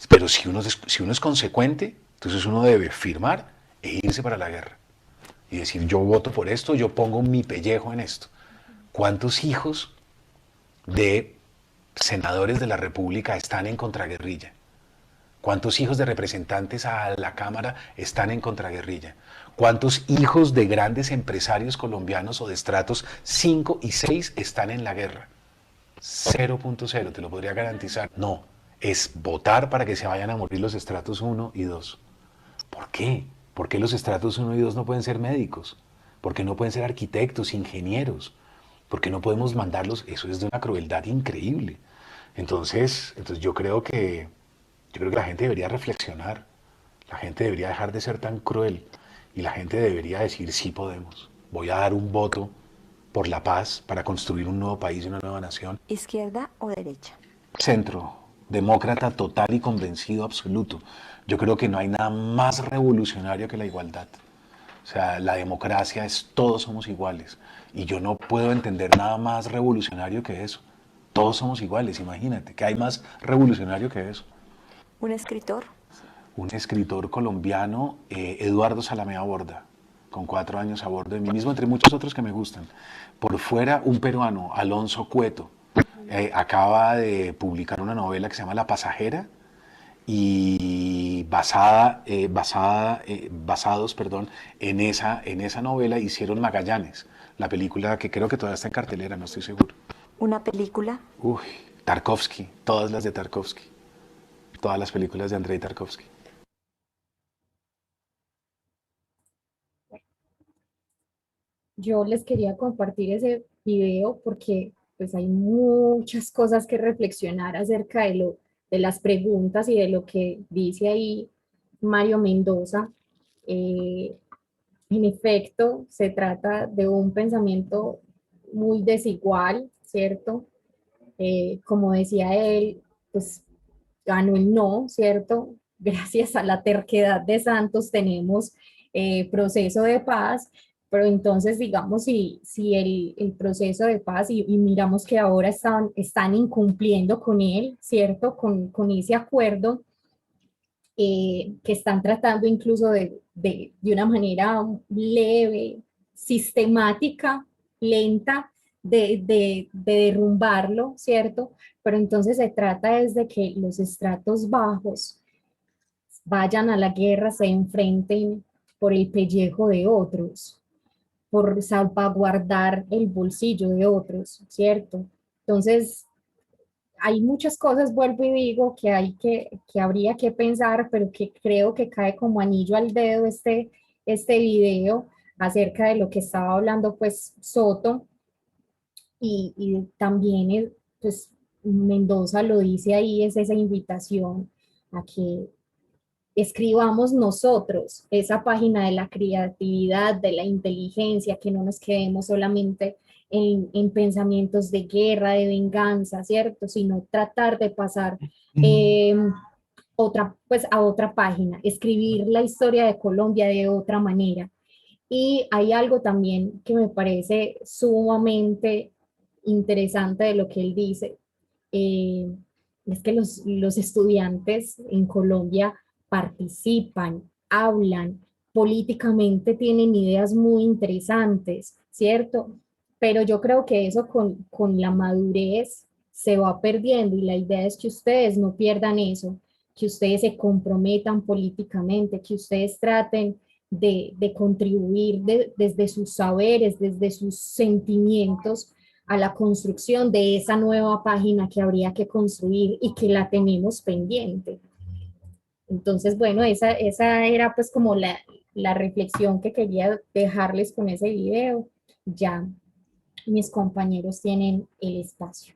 Pero si uno es consecuente, entonces uno debe firmar e irse para la guerra. Y decir, yo voto por esto, yo pongo mi pellejo en esto. ¿Cuántos hijos de senadores de la República están en contraguerrilla? ¿Cuántos hijos de representantes a la Cámara están en contraguerrilla? ¿Cuántos hijos de grandes empresarios colombianos o de estratos 5 y 6 están en la guerra? 0.0, te lo podría garantizar. No, es votar para que se vayan a morir los estratos 1 y 2. ¿Por qué? ¿Por qué los estratos 1 y 2 no pueden ser médicos? ¿Por qué no pueden ser arquitectos, ingenieros? ¿Por qué no podemos mandarlos? Eso es de una crueldad increíble. Entonces yo creo que la gente debería reflexionar, la gente debería dejar de ser tan cruel y la gente debería decir, sí podemos. Voy a dar un voto por la paz para construir un nuevo país y una nueva nación. ¿Izquierda o derecha? Centro, demócrata total y convencido absoluto. Yo creo que no hay nada más revolucionario que la igualdad. O sea, la democracia es todos somos iguales. Y yo no puedo entender nada más revolucionario que eso. Todos somos iguales, imagínate. ¿Qué hay más revolucionario que eso? ¿Un escritor? Un escritor colombiano, Eduardo Salamea Borda. con 4 años a bordo de mí mismo, entre muchos otros que me gustan. Por fuera, un peruano, Alonso Cueto, acaba de publicar una novela que se llama La Pasajera, y basados, perdón, en esa novela hicieron Magallanes, la película que creo que todavía está en cartelera, no estoy seguro. ¿Una película? Uy, Tarkovsky, todas las de Tarkovsky, todas las películas de Andrei Tarkovsky. Yo les quería compartir ese video porque pues hay muchas cosas que reflexionar acerca de las preguntas y de lo que dice ahí Mario Mendoza. En efecto, se trata de un pensamiento muy desigual, ¿cierto? Como decía él, pues ganó el no, ¿cierto? Gracias a la terquedad de Santos tenemos proceso de paz, pero entonces digamos si el proceso de paz y miramos que ahora están incumpliendo con él, ¿cierto? Con ese acuerdo, que están tratando incluso de una manera leve, sistemática, lenta, de derrumbarlo, ¿cierto? Pero entonces se trata es de que los estratos bajos vayan a la guerra, se enfrenten por el pellejo de otros, por salvaguardar el bolsillo de otros, ¿cierto? Entonces, hay muchas cosas, vuelvo y digo, que habría que pensar, pero que creo que cae como anillo al dedo este video acerca de lo que estaba hablando pues Soto y también pues Mendoza lo dice ahí, es esa invitación a que escribamos nosotros esa página de la creatividad, de la inteligencia, que no nos quedemos solamente en pensamientos de guerra, de venganza, ¿cierto? Sino tratar de pasar pues, a otra página, escribir la historia de Colombia de otra manera. Y hay algo también que me parece sumamente interesante de lo que él dice, es que los estudiantes en Colombia participan, hablan, políticamente tienen ideas muy interesantes, ¿cierto? Pero yo creo que eso con la madurez se va perdiendo y la idea es que ustedes no pierdan eso, que ustedes se comprometan políticamente, que ustedes traten de contribuir desde sus saberes, desde sus sentimientos a la construcción de esa nueva página que habría que construir y que la tenemos pendiente. Entonces, bueno, esa era pues como la reflexión que quería dejarles con ese video. Ya mis compañeros tienen el espacio.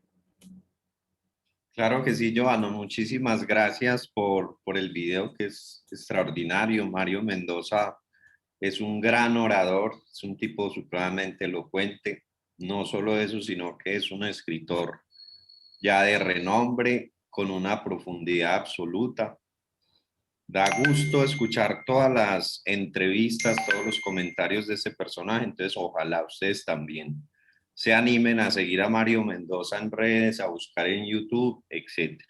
Claro que sí, Johanna, muchísimas gracias por el video que es extraordinario. Mario Mendoza es un gran orador, es un tipo supremamente elocuente. No solo eso, sino que es un escritor ya de renombre, con una profundidad absoluta. Da gusto escuchar todas las entrevistas, todos los comentarios de ese personaje, entonces ojalá ustedes también se animen a seguir a Mario Mendoza en redes, a buscar en YouTube, etc.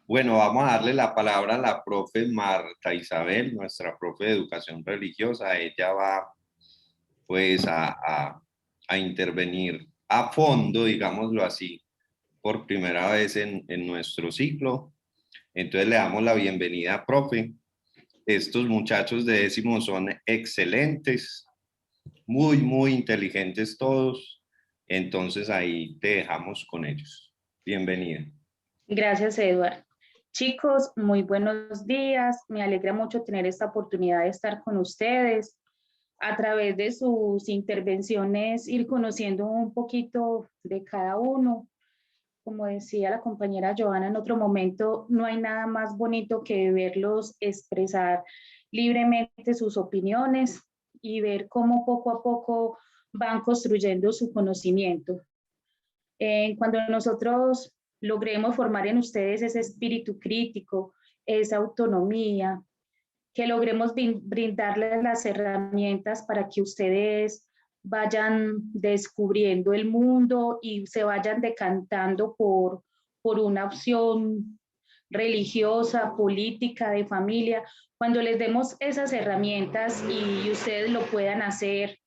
Bueno, vamos a darle la palabra a la profe Marta Isabel, nuestra profe de educación religiosa. Ella va pues a intervenir a fondo, digámoslo así, por primera vez en nuestro ciclo. Entonces le damos la bienvenida, profe. Estos muchachos de décimo son excelentes, muy inteligentes todos. Entonces ahí te dejamos con ellos. Bienvenida. Gracias, Eduard. Chicos, muy buenos días. Me alegra mucho tener esta oportunidad de estar con ustedes. A través de sus intervenciones, ir conociendo un poquito de cada uno. Como decía la compañera Johanna en otro momento, no hay nada más bonito que verlos expresar libremente sus opiniones y ver cómo poco a poco van construyendo su conocimiento. Cuando nosotros logremos formar en ustedes ese espíritu crítico, esa autonomía, que logremos brindarles las herramientas para que ustedes vayan descubriendo el mundo y se vayan decantando por una opción religiosa, política, de familia, cuando les demos esas herramientas y ustedes lo puedan hacer,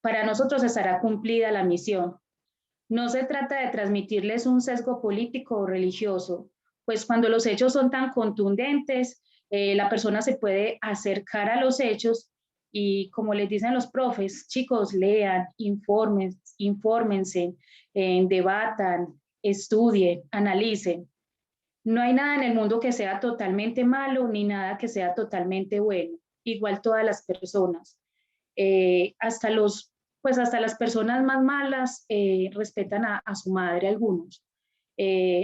para nosotros estará cumplida la misión. No se trata de transmitirles un sesgo político o religioso, pues cuando los hechos son tan contundentes, la persona se puede acercar a los hechos y, como les dicen los profes, chicos, lean, infórmense, debatan, estudien, analicen. No hay nada en el mundo que sea totalmente malo ni nada que sea totalmente bueno. Igual todas las personas. Hasta las personas más malas respetan a su madre algunos.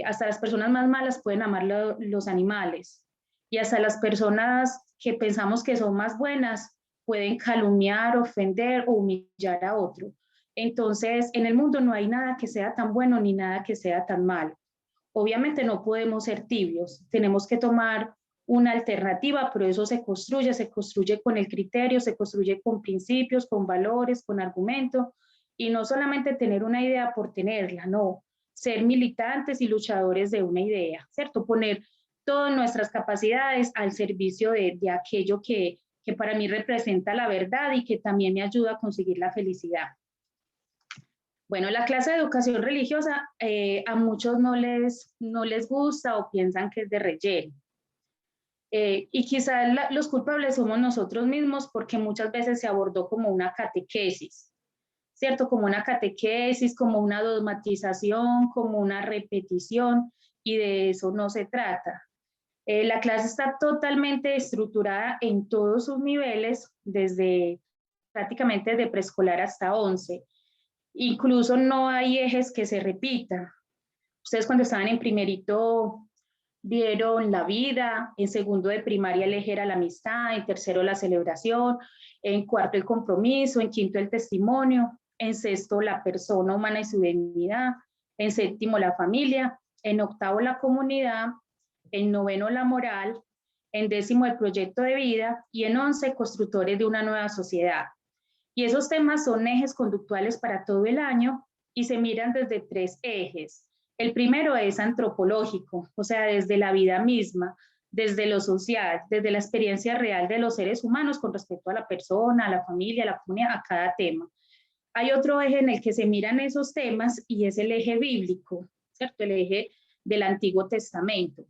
Hasta las personas más malas pueden amar los animales. Y hasta las personas que pensamos que son más buenas pueden calumniar, ofender o humillar a otro. Entonces, en el mundo no hay nada que sea tan bueno ni nada que sea tan malo. Obviamente no podemos ser tibios, tenemos que tomar una alternativa, pero eso se construye con el criterio, se construye con principios, con valores, con argumentos, y no solamente tener una idea por tenerla, no, ser militantes y luchadores de una idea, ¿cierto? Poner todas nuestras capacidades al servicio de aquello que para mí representa la verdad y que también me ayuda a conseguir la felicidad. Bueno, la clase de educación religiosa a muchos no les gusta o piensan que es de relleno. Y quizás los culpables somos nosotros mismos porque muchas veces se abordó como una catequesis, ¿cierto? Como una catequesis, como una dogmatización, como una repetición, y de eso no se trata. La clase está totalmente estructurada en todos sus niveles, prácticamente desde preescolar hasta 11. Incluso no hay ejes que se repitan. Ustedes cuando estaban en primerito vieron la vida, en segundo de primaria el eje era la amistad, en tercero la celebración, en cuarto el compromiso, en quinto el testimonio, en sexto la persona humana y su dignidad, en séptimo la familia, en octavo la comunidad, en noveno la moral, en décimo el proyecto de vida y en 11 constructores de una nueva sociedad. Y esos temas son ejes conductuales para todo el año y se miran desde 3 ejes. El primero es antropológico, o sea, desde la vida misma, desde lo social, desde la experiencia real de los seres humanos con respecto a la persona, a la familia, a la comunidad, a cada tema. Hay otro eje en el que se miran esos temas y es el eje bíblico, ¿cierto? El eje del Antiguo Testamento.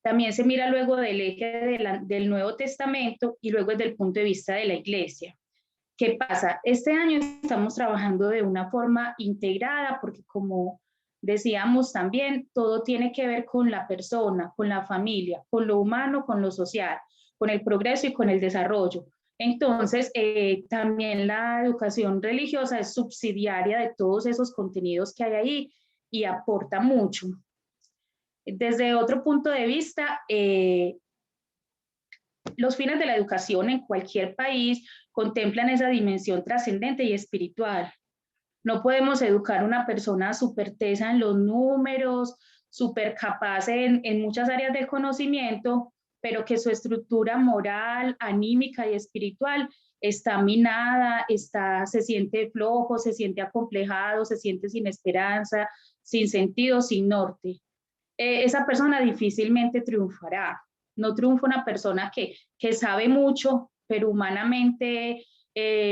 También se mira luego del eje del Nuevo Testamento y luego desde el punto de vista de la Iglesia. ¿Qué pasa? Este año estamos trabajando de una forma integrada porque, como decíamos también, todo tiene que ver con la persona, con la familia, con lo humano, con lo social, con el progreso y con el desarrollo. Entonces, también la educación religiosa es subsidiaria de todos esos contenidos que hay ahí y aporta mucho. Desde otro punto de vista, los fines de la educación en cualquier país contemplan esa dimensión trascendente y espiritual. No podemos educar a una persona súper tesa en los números, súper capaz en muchas áreas del conocimiento, pero que su estructura moral, anímica y espiritual está minada, se siente flojo, se siente acomplejado, se siente sin esperanza, sin sentido, sin norte. Esa persona difícilmente triunfará. No triunfa una persona que sabe mucho, pero humanamente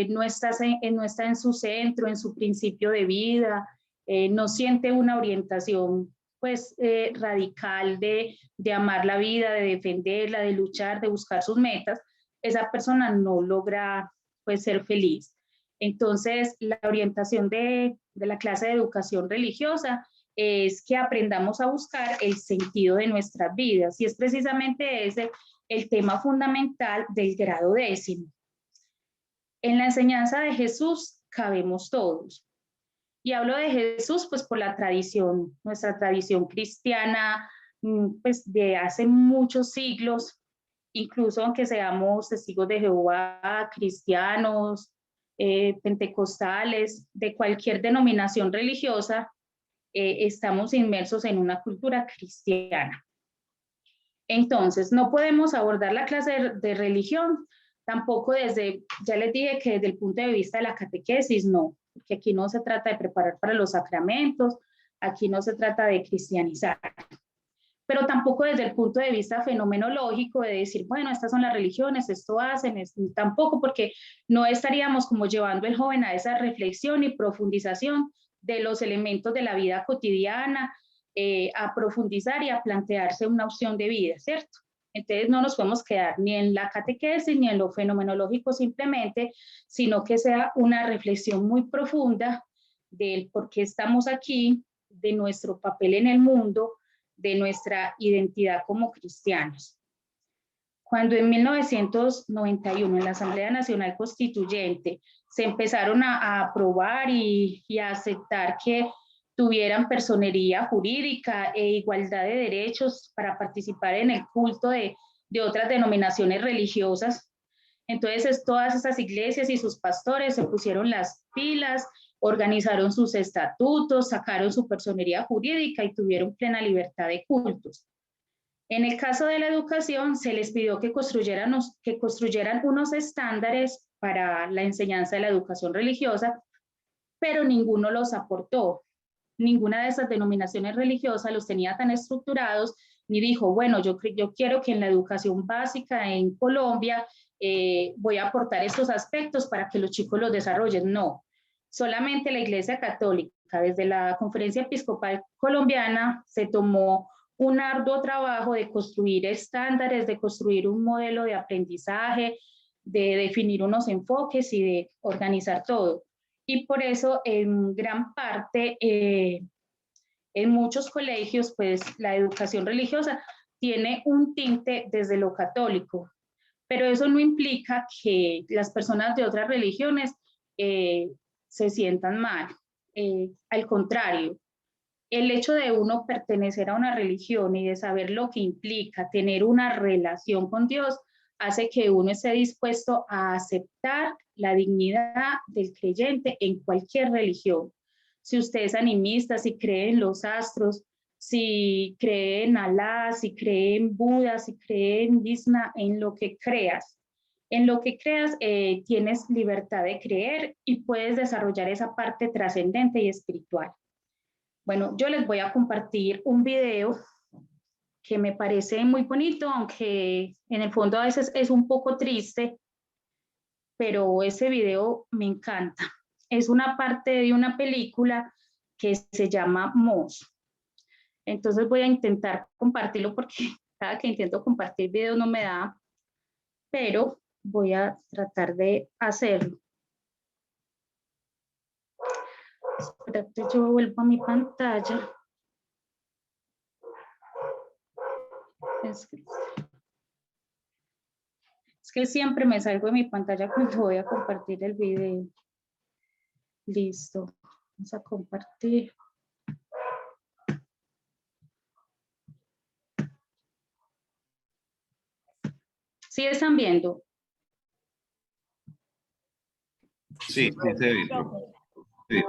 no está en su centro, en su principio de vida, no siente una orientación pues, radical de amar la vida, de defenderla, de luchar, de buscar sus metas. Esa persona no logra pues, ser feliz. Entonces, la orientación de la clase de educación religiosa es que aprendamos a buscar el sentido de nuestras vidas, y es precisamente ese el tema fundamental del grado 10º. En la enseñanza de Jesús cabemos todos. Y hablo de Jesús pues por la tradición, nuestra tradición cristiana, pues de hace muchos siglos, incluso aunque seamos testigos de Jehová, cristianos, pentecostales, de cualquier denominación religiosa, estamos inmersos en una cultura cristiana. Entonces, no podemos abordar la clase de religión tampoco ya les dije que desde el punto de vista de la catequesis, no, porque aquí no se trata de preparar para los sacramentos, aquí no se trata de cristianizar. pero tampoco desde el punto de vista fenomenológico de decir, bueno, estas son las religiones, esto hacen, tampoco, porque no estaríamos como llevando al joven a esa reflexión y profundización de los elementos de la vida cotidiana, a profundizar y a plantearse una opción de vida, ¿cierto? Entonces no nos podemos quedar ni en la catequesis ni en lo fenomenológico simplemente, sino que sea una reflexión muy profunda del por qué estamos aquí, de nuestro papel en el mundo, de nuestra identidad como cristianos. Cuando en 1991 en la Asamblea Nacional Constituyente se empezaron a aprobar y a aceptar que tuvieran personería jurídica e igualdad de derechos para participar en el culto de otras denominaciones religiosas, entonces todas esas iglesias y sus pastores se pusieron las pilas, organizaron sus estatutos, sacaron su personería jurídica y tuvieron plena libertad de cultos. En el caso de la educación, se les pidió que construyeran unos estándares para la enseñanza de la educación religiosa, pero ninguno los aportó. Ninguna de esas denominaciones religiosas los tenía tan estructurados, ni dijo, bueno, yo quiero que en la educación básica en Colombia voy a aportar estos aspectos para que los chicos los desarrollen. No, solamente la Iglesia Católica, desde la Conferencia Episcopal Colombiana, se tomó un arduo trabajo de construir estándares, de construir un modelo de aprendizaje, de definir unos enfoques y de organizar todo. Y por eso, en gran parte, en muchos colegios, pues la educación religiosa tiene un tinte desde lo católico, pero eso no implica que las personas de otras religiones se sientan mal. Al contrario, el hecho de uno pertenecer a una religión y de saber lo que implica tener una relación con Dios hace que uno esté dispuesto a aceptar la dignidad del creyente en cualquier religión. Si usted es animista, si cree en los astros, si cree en Alá, si cree en Buda, si cree en Krishna, en lo que creas. En lo que creas tienes libertad de creer y puedes desarrollar esa parte trascendente y espiritual. Bueno, yo les voy a compartir un video que me parece muy bonito, aunque en el fondo a veces es un poco triste, pero ese video me encanta. Es una parte de una película que se llama Mos. Entonces voy a intentar compartirlo porque cada que intento compartir video no me da, pero voy a tratar de hacerlo. Espérate, yo vuelvo a mi pantalla. Es que siempre me salgo de mi pantalla cuando voy a compartir el video. Listo. Vamos a compartir. ¿Sí están viendo? Sí, sí se ve. Sí.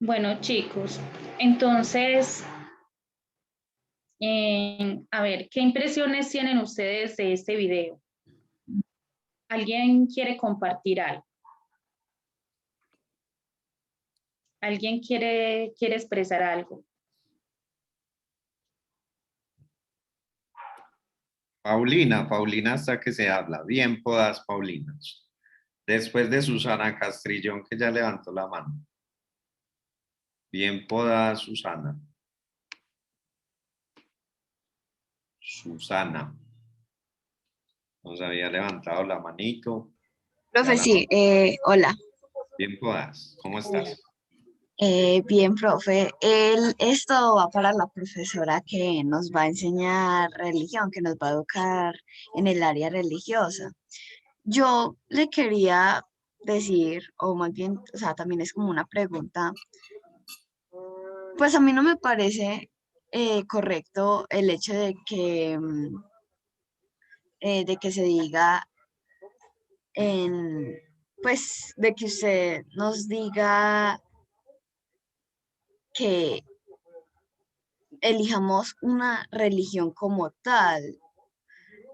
Bueno, chicos, entonces, a ver, ¿qué impresiones tienen ustedes de este video? ¿Alguien quiere compartir algo? ¿Alguien quiere expresar algo? Paulina hasta que se habla. Bien podas, Paulina. Después de Susana Castrillón, que ya levantó la mano. Bien podada, Susana. Susana. Nos había levantado la manito. Profe, Ya sí, hola. Bien podas. ¿Cómo estás? Bien, profe. Esto va para la profesora que nos va a enseñar religión, que nos va a educar en el área religiosa. Yo le quería decir, o más bien, o sea, también es como una pregunta, pues a mí no me parece correcto el hecho de que se diga pues, de que usted nos diga que elijamos una religión como tal,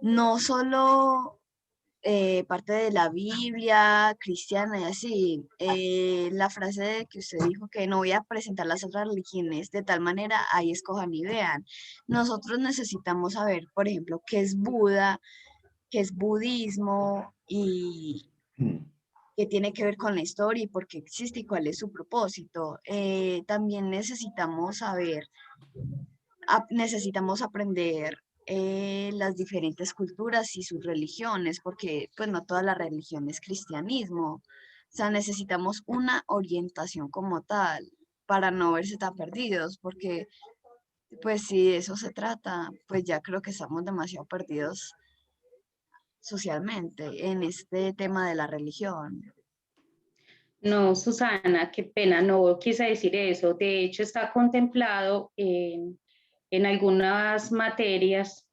no solo parte de la Biblia cristiana y así. La frase de que usted dijo que no voy a presentar las otras religiones de tal manera, ahí escojan y vean. Nosotros necesitamos saber, por ejemplo, qué es Buda, qué es budismo y qué tiene que ver con la historia y por qué existe y cuál es su propósito. También necesitamos saber necesitamos aprender las diferentes culturas y sus religiones, porque pues no toda la religión es cristianismo. O sea, necesitamos una orientación como tal para no verse tan perdidos, porque pues si de eso se trata, pues ya creo que estamos demasiado perdidos socialmente en este tema de la religión. No, Susana, qué pena, no quise decir eso. De hecho, está contemplado en algunas materias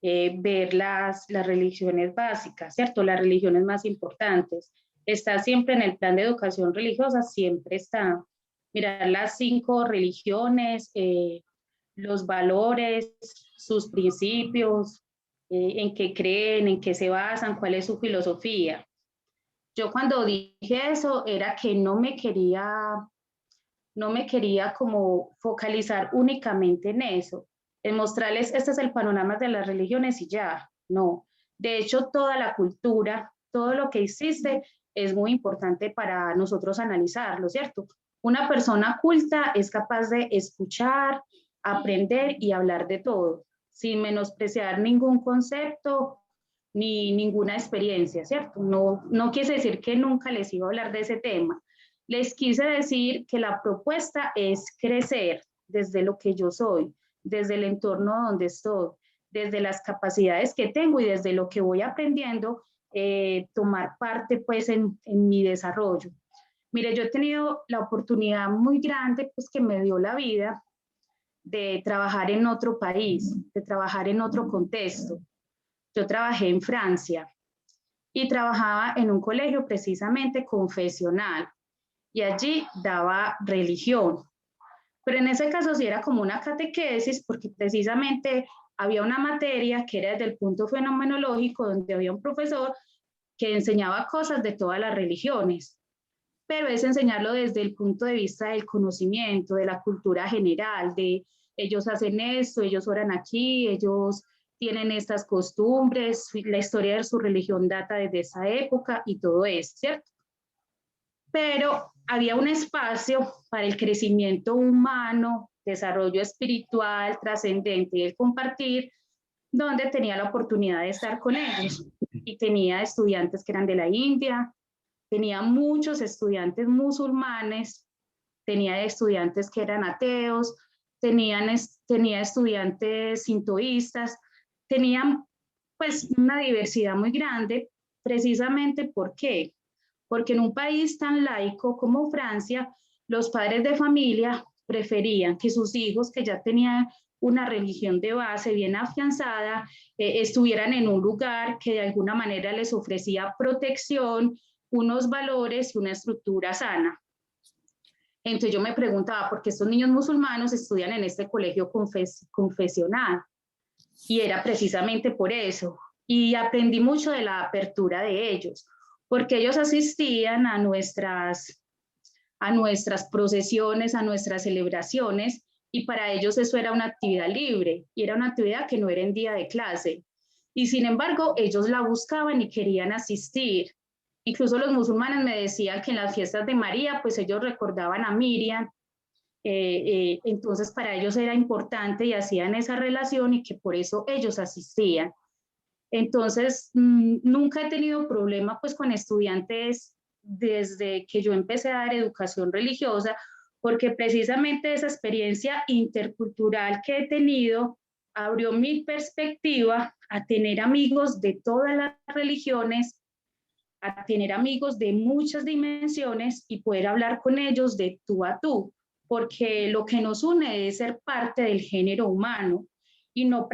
ver las religiones básicas, ¿cierto? Las religiones más importantes. Está siempre en el plan de educación religiosa, siempre está. Mirar las 5 religiones, los valores, sus principios, en qué creen, en qué se basan, cuál es su filosofía. Yo cuando dije eso era que no me quería como focalizar únicamente en eso, en mostrarles este es el panorama de las religiones y ya, no. De hecho, toda la cultura, todo lo que existe es muy importante para nosotros analizarlo, ¿cierto? Una persona culta es capaz de escuchar, aprender y hablar de todo, sin menospreciar ningún concepto ni ninguna experiencia, ¿cierto? No quiere decir que nunca les iba a hablar de ese tema. Les quise decir que la propuesta es crecer desde lo que yo soy, desde el entorno donde estoy, desde las capacidades que tengo y desde lo que voy aprendiendo, tomar parte pues en mi desarrollo. Mire, yo he tenido la oportunidad muy grande pues que me dio la vida de trabajar en otro país, de trabajar en otro contexto. Yo trabajé en Francia y trabajaba en un colegio precisamente confesional y allí daba religión. Pero en ese caso sí era como una catequesis porque precisamente había una materia que era desde el punto fenomenológico donde había un profesor que enseñaba cosas de todas las religiones, pero es enseñarlo desde el punto de vista del conocimiento, de la cultura general, de ellos hacen esto, ellos oran aquí, ellos tienen estas costumbres, la historia de su religión data desde esa época y todo eso, ¿cierto? Pero había un espacio para el crecimiento humano, desarrollo espiritual, trascendente y el compartir, donde tenía la oportunidad de estar con ellos. Y tenía estudiantes que eran de la India, tenía muchos estudiantes musulmanes, tenía estudiantes que eran ateos, tenía estudiantes sintoístas, tenían pues una diversidad muy grande, precisamente ¿por qué? Porque en un país tan laico como Francia, los padres de familia preferían que sus hijos, que ya tenían una religión de base bien afianzada, estuvieran en un lugar que de alguna manera les ofrecía protección, unos valores y una estructura sana. Entonces yo me preguntaba, ¿por qué estos niños musulmanes estudian en este colegio confesional? Y era precisamente por eso. Y aprendí mucho de la apertura de ellos, porque ellos asistían a nuestras procesiones, a nuestras celebraciones, y para ellos eso era una actividad libre, y era una actividad que no era en día de clase. Y sin embargo, ellos la buscaban y querían asistir. Incluso los musulmanes me decían que en las fiestas de María, pues ellos recordaban a Miriam, entonces para ellos era importante y hacían esa relación y que por eso ellos asistían. Entonces, nunca he tenido problema pues con estudiantes desde que yo empecé a dar educación religiosa, porque precisamente esa experiencia intercultural que he tenido abrió mi perspectiva a tener amigos de todas las religiones, a tener amigos de muchas dimensiones y poder hablar con ellos de tú a tú, porque lo que nos une es ser parte del género humano y no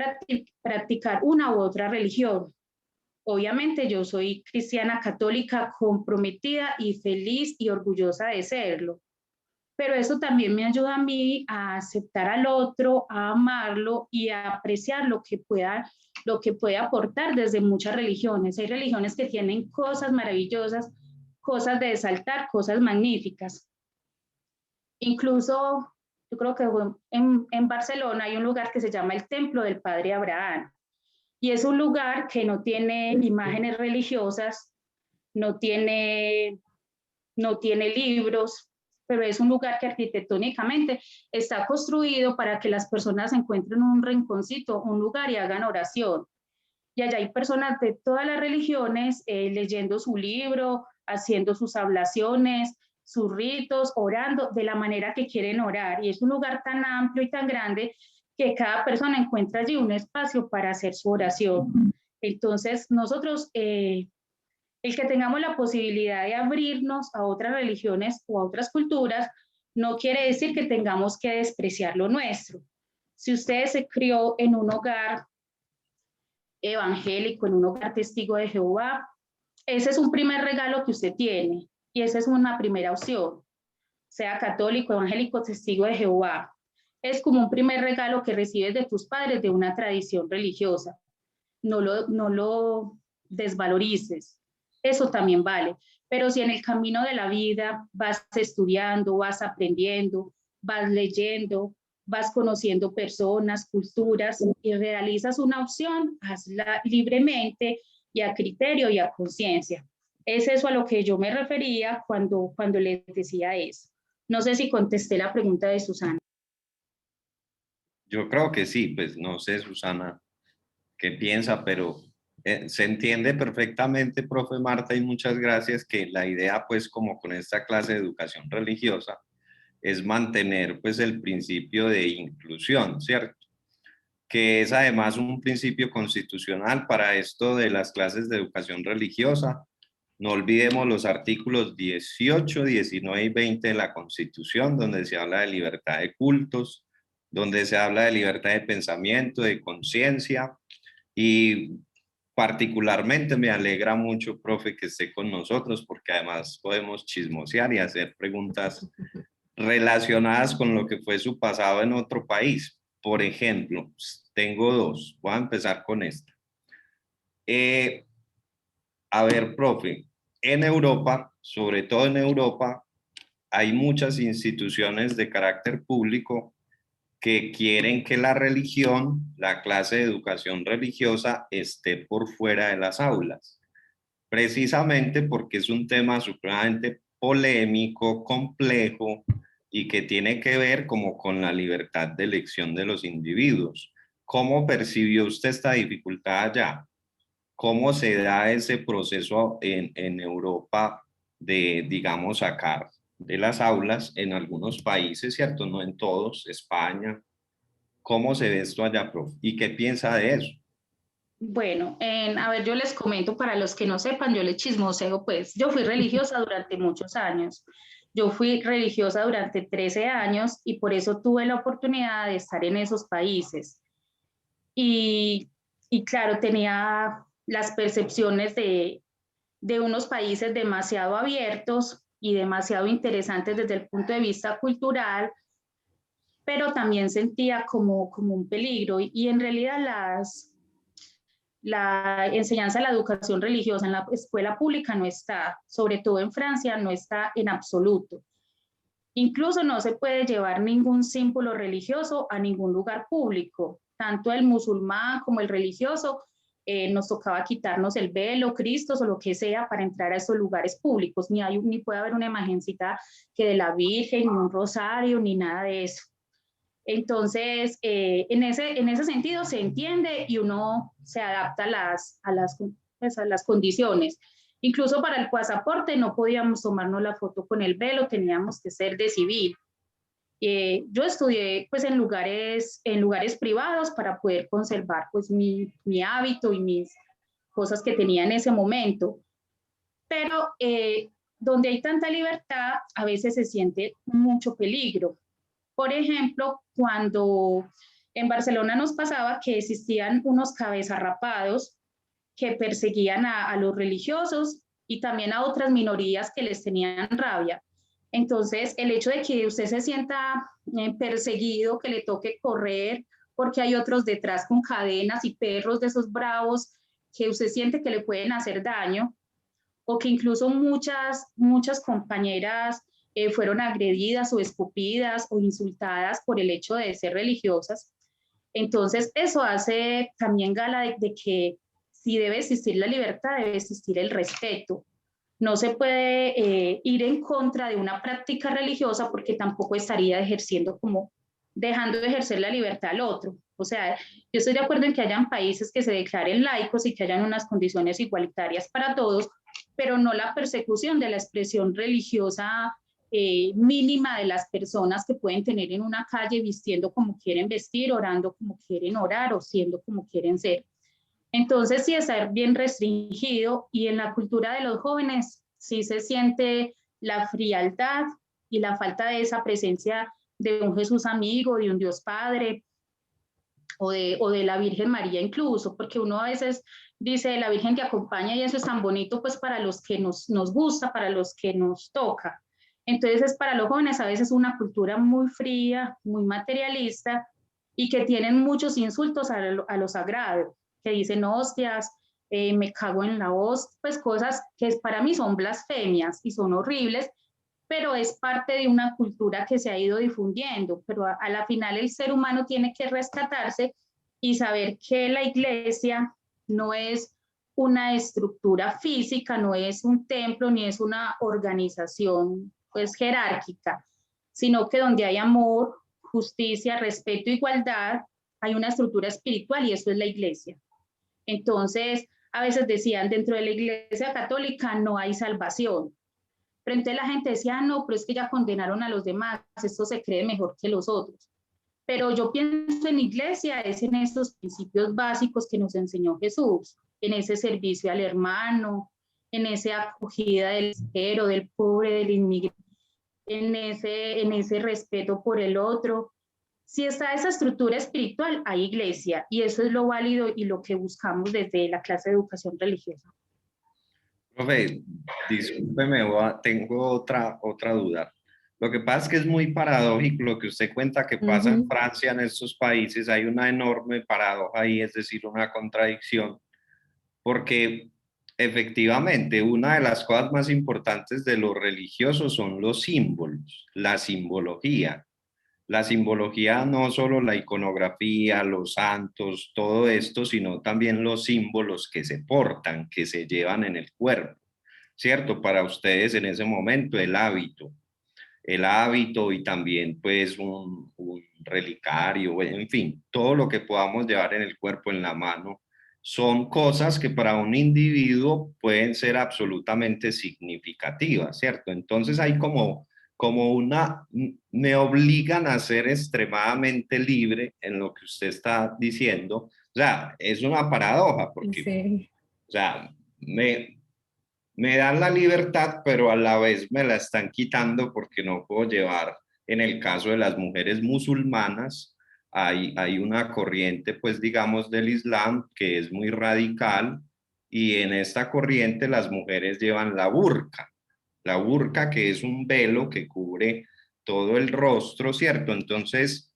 practicar una u otra religión. Obviamente yo soy cristiana católica comprometida y feliz y orgullosa de serlo, pero eso también me ayuda a mí a aceptar al otro, a amarlo y a apreciar lo que puede aportar desde muchas religiones. Hay religiones que tienen cosas maravillosas, cosas de exaltar, cosas magníficas. Incluso yo creo que en Barcelona hay un lugar que se llama el Templo del Padre Abraham, y es un lugar que no tiene imágenes religiosas, no tiene libros, pero es un lugar que arquitectónicamente está construido para que las personas encuentren un rinconcito, un lugar y hagan oración. Y allá hay personas de todas las religiones leyendo su libro, haciendo sus ablaciones, sus ritos, orando de la manera que quieren orar. Y es un lugar tan amplio y tan grande que cada persona encuentra allí un espacio para hacer su oración. Entonces, nosotros, el que tengamos la posibilidad de abrirnos a otras religiones o a otras culturas, no quiere decir que tengamos que despreciar lo nuestro. Si usted se crió en un hogar evangélico, en un hogar testigo de Jehová, ese es un primer regalo que usted tiene y esa es una primera opción, sea católico, evangélico, testigo de Jehová. Es como un primer regalo que recibes de tus padres de una tradición religiosa. No lo desvalorices, eso también vale. Pero si en el camino de la vida vas estudiando, vas aprendiendo, vas leyendo, vas conociendo personas, culturas y realizas una opción, hazla libremente y a criterio y a conciencia. Es eso a lo que yo me refería cuando les decía eso. No sé si contesté la pregunta de Susana. Yo creo que sí, pues no sé, Susana, qué piensa, pero se entiende perfectamente, profe Marta, y muchas gracias, que la idea, pues como con esta clase de educación religiosa, es mantener pues el principio de inclusión, ¿cierto? Que es además un principio constitucional para esto de las clases de educación religiosa. No olvidemos los artículos 18, 19 y 20 de la Constitución, donde se habla de libertad de cultos, donde se habla de libertad de pensamiento, de conciencia, y particularmente me alegra mucho, profe, que esté con nosotros, porque además podemos chismosear y hacer preguntas relacionadas con lo que fue su pasado en otro país. Por ejemplo, tengo dos, voy a empezar con esta. A ver, profe, en Europa, sobre todo en Europa, hay muchas instituciones de carácter público que quieren que la religión, la clase de educación religiosa, esté por fuera de las aulas, precisamente porque es un tema supremamente polémico, complejo y que tiene que ver como con la libertad de elección de los individuos. ¿Cómo percibió usted esta dificultad allá? ¿Cómo se da ese proceso en Europa de, digamos, sacar de las aulas en algunos países, ¿cierto? No en todos, España. ¿Cómo se ve esto allá, profe? ¿Y qué piensa de eso? Bueno, a ver, yo les comento para los que no sepan, yo les chismoseo, pues yo fui religiosa durante muchos años. Yo fui religiosa durante 13 años y por eso tuve la oportunidad de estar en esos países. Y claro, tenía las percepciones de unos países demasiado abiertos y demasiado interesantes desde el punto de vista cultural, pero también sentía como un peligro. Y en realidad la enseñanza de la educación religiosa en la escuela pública no está, sobre todo en Francia, no está en absoluto. Incluso no se puede llevar ningún símbolo religioso a ningún lugar público, tanto el musulmán como el religioso. Nos tocaba quitarnos el velo, Cristos o lo que sea para entrar a esos lugares públicos. Ni puede haber una imagencita que de la Virgen, ni un rosario, ni nada de eso. Entonces, en ese sentido se entiende y uno se adapta a las condiciones. Incluso para el pasaporte no podíamos tomarnos la foto con el velo, teníamos que ser de civil. Yo estudié pues en lugares privados para poder conservar pues mi hábito y mis cosas que tenía en ese momento. Pero donde hay tanta libertad, a veces se siente mucho peligro. Por ejemplo, cuando en Barcelona nos pasaba que existían unos cabezarrapados que perseguían a los religiosos y también a otras minorías que les tenían rabia. Entonces, el hecho de que usted se sienta perseguido, que le toque correr, porque hay otros detrás con cadenas y perros de esos bravos que usted siente que le pueden hacer daño, o que incluso muchas compañeras fueron agredidas o escupidas o insultadas por el hecho de ser religiosas. Entonces, eso hace también gala de que si debe existir la libertad, debe existir el respeto. No se puede ir en contra de una práctica religiosa porque tampoco estaría dejando de ejercer la libertad al otro. O sea, yo estoy de acuerdo en que hayan países que se declaren laicos y que hayan unas condiciones igualitarias para todos, pero no la persecución de la expresión religiosa mínima de las personas que pueden tener en una calle vistiendo como quieren vestir, orando como quieren orar o siendo como quieren ser. Entonces, sí, está bien restringido y en la cultura de los jóvenes sí se siente la frialdad y la falta de esa presencia de un Jesús amigo, de un Dios Padre o de la Virgen María incluso, porque uno a veces dice la Virgen te acompaña y eso es tan bonito pues para los que nos gusta, para los que nos toca. Entonces, para los jóvenes a veces una cultura muy fría, muy materialista y que tienen muchos insultos a lo sagrado, que dicen hostias, me cago en la hostia, pues cosas que para mí son blasfemias y son horribles, pero es parte de una cultura que se ha ido difundiendo, pero a la final el ser humano tiene que rescatarse y saber que la iglesia no es una estructura física, no es un templo, ni es una organización pues jerárquica, sino que donde hay amor, justicia, respeto, igualdad, hay una estructura espiritual y eso es la iglesia. Entonces, a veces decían, dentro de la iglesia católica no hay salvación. Pero entonces la gente decía, no, pero es que ya condenaron a los demás, esto se cree mejor que los otros. Pero yo pienso en iglesia, es en estos principios básicos que nos enseñó Jesús, en ese servicio al hermano, en esa acogida del extranjero, del pobre, del inmigrante, en ese respeto por el otro. Si está esa estructura espiritual, hay iglesia, y eso es lo válido y lo que buscamos desde la clase de educación religiosa. Profe, discúlpeme, tengo otra duda. Lo que pasa es que es muy paradójico lo que usted cuenta que pasa en Francia, en estos países, hay una enorme paradoja ahí, es decir, una contradicción, porque efectivamente una de las cosas más importantes de lo religioso son los símbolos, la simbología. La simbología, no solo la iconografía, los santos, todo esto, sino también los símbolos que se portan, que se llevan en el cuerpo, ¿cierto? Para ustedes en ese momento el hábito y también pues un relicario, en fin, todo lo que podamos llevar en el cuerpo, en la mano, son cosas que para un individuo pueden ser absolutamente significativas, ¿cierto? Entonces hay como me obligan a ser extremadamente libre en lo que usted está diciendo. O sea, es una paradoja porque, sí. O sea, me dan la libertad, pero a la vez me la están quitando porque no puedo llevar, en el caso de las mujeres musulmanas, hay una corriente, pues digamos, del Islam que es muy radical y en esta corriente las mujeres llevan la burka. la burka, que es un velo que cubre todo el rostro, ¿cierto? Entonces,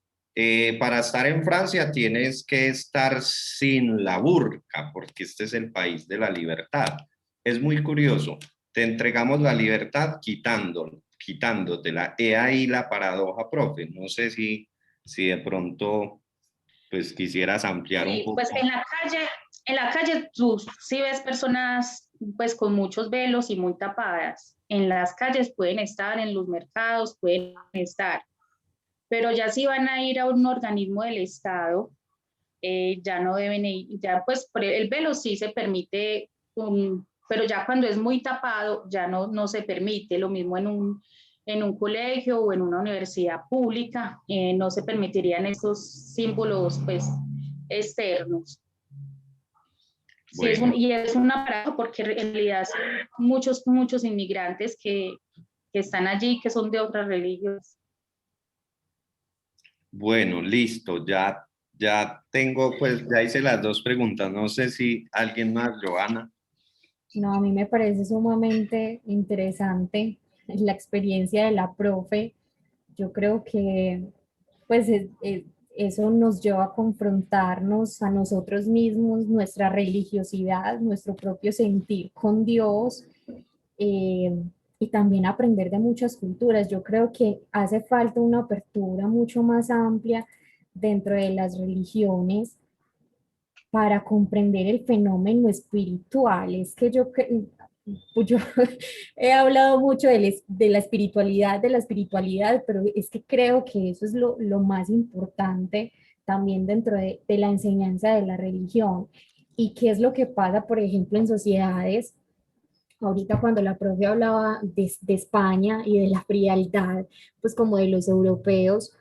para estar en Francia tienes que estar sin la burka, porque este es el país de la libertad. Es muy curioso. Te entregamos la libertad quitándotela. He ahí la paradoja, profe. No sé si de pronto pues quisieras ampliar un Sí, poco. pues en la calle tú sí ves personas pues con muchos velos y muy tapadas. En las calles pueden estar, en los mercados pueden estar, pero ya si van a ir a un organismo del Estado, ya no deben ir, ya pues el velo sí se permite, pero ya cuando es muy tapado ya no se permite. Lo mismo en un colegio o en una universidad pública, no se permitirían esos símbolos pues externos. Sí, Bueno. y es una parada porque en realidad son muchos inmigrantes que están allí, que son de otras religiones. Bueno, listo, ya tengo, pues ya hice las dos preguntas. No sé si alguien más, Joana. No, a mí me parece sumamente interesante la experiencia de la profe. Yo creo que pues eso nos lleva a confrontarnos a nosotros mismos, nuestra religiosidad, nuestro propio sentir con Dios, eh, y también aprender de muchas culturas. Yo creo que hace falta una apertura mucho más amplia dentro de las religiones para comprender el fenómeno espiritual. Es que yo he hablado mucho de la espiritualidad, pero es que creo que eso es lo más importante también dentro de la enseñanza de la religión. ¿Y qué es lo que pasa, por ejemplo, en sociedades? Ahorita cuando la profe hablaba de España y de la frialdad, pues como de los europeos,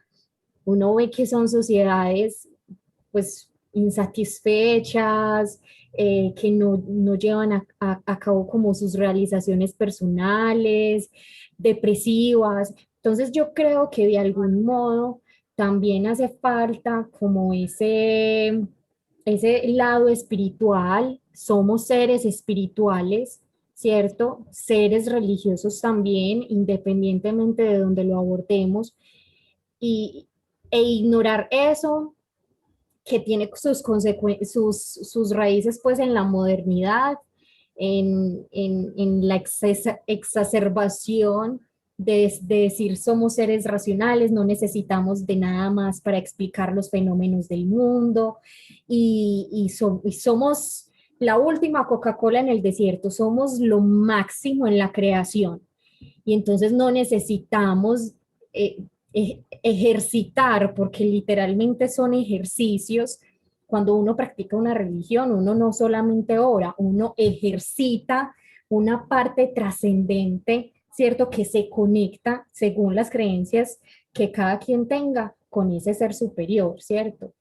uno ve que son sociedades pues insatisfechas, que no llevan a cabo como sus realizaciones personales, depresivas. Entonces yo creo que de algún modo también hace falta como ese lado espiritual. Somos seres espirituales, ¿cierto? Seres religiosos también, independientemente de donde lo abordemos. E ignorar eso que tiene sus raíces pues en la modernidad, en la exacerbación de decir somos seres racionales, no necesitamos de nada más para explicar los fenómenos del mundo y somos la última Coca-Cola en el desierto, somos lo máximo en la creación y entonces no necesitamos ejercitar, porque literalmente son ejercicios. Cuando uno practica una religión, uno no solamente ora, uno ejercita una parte trascendente, ¿cierto? Que se conecta según las creencias que cada quien tenga con ese ser superior, ¿cierto?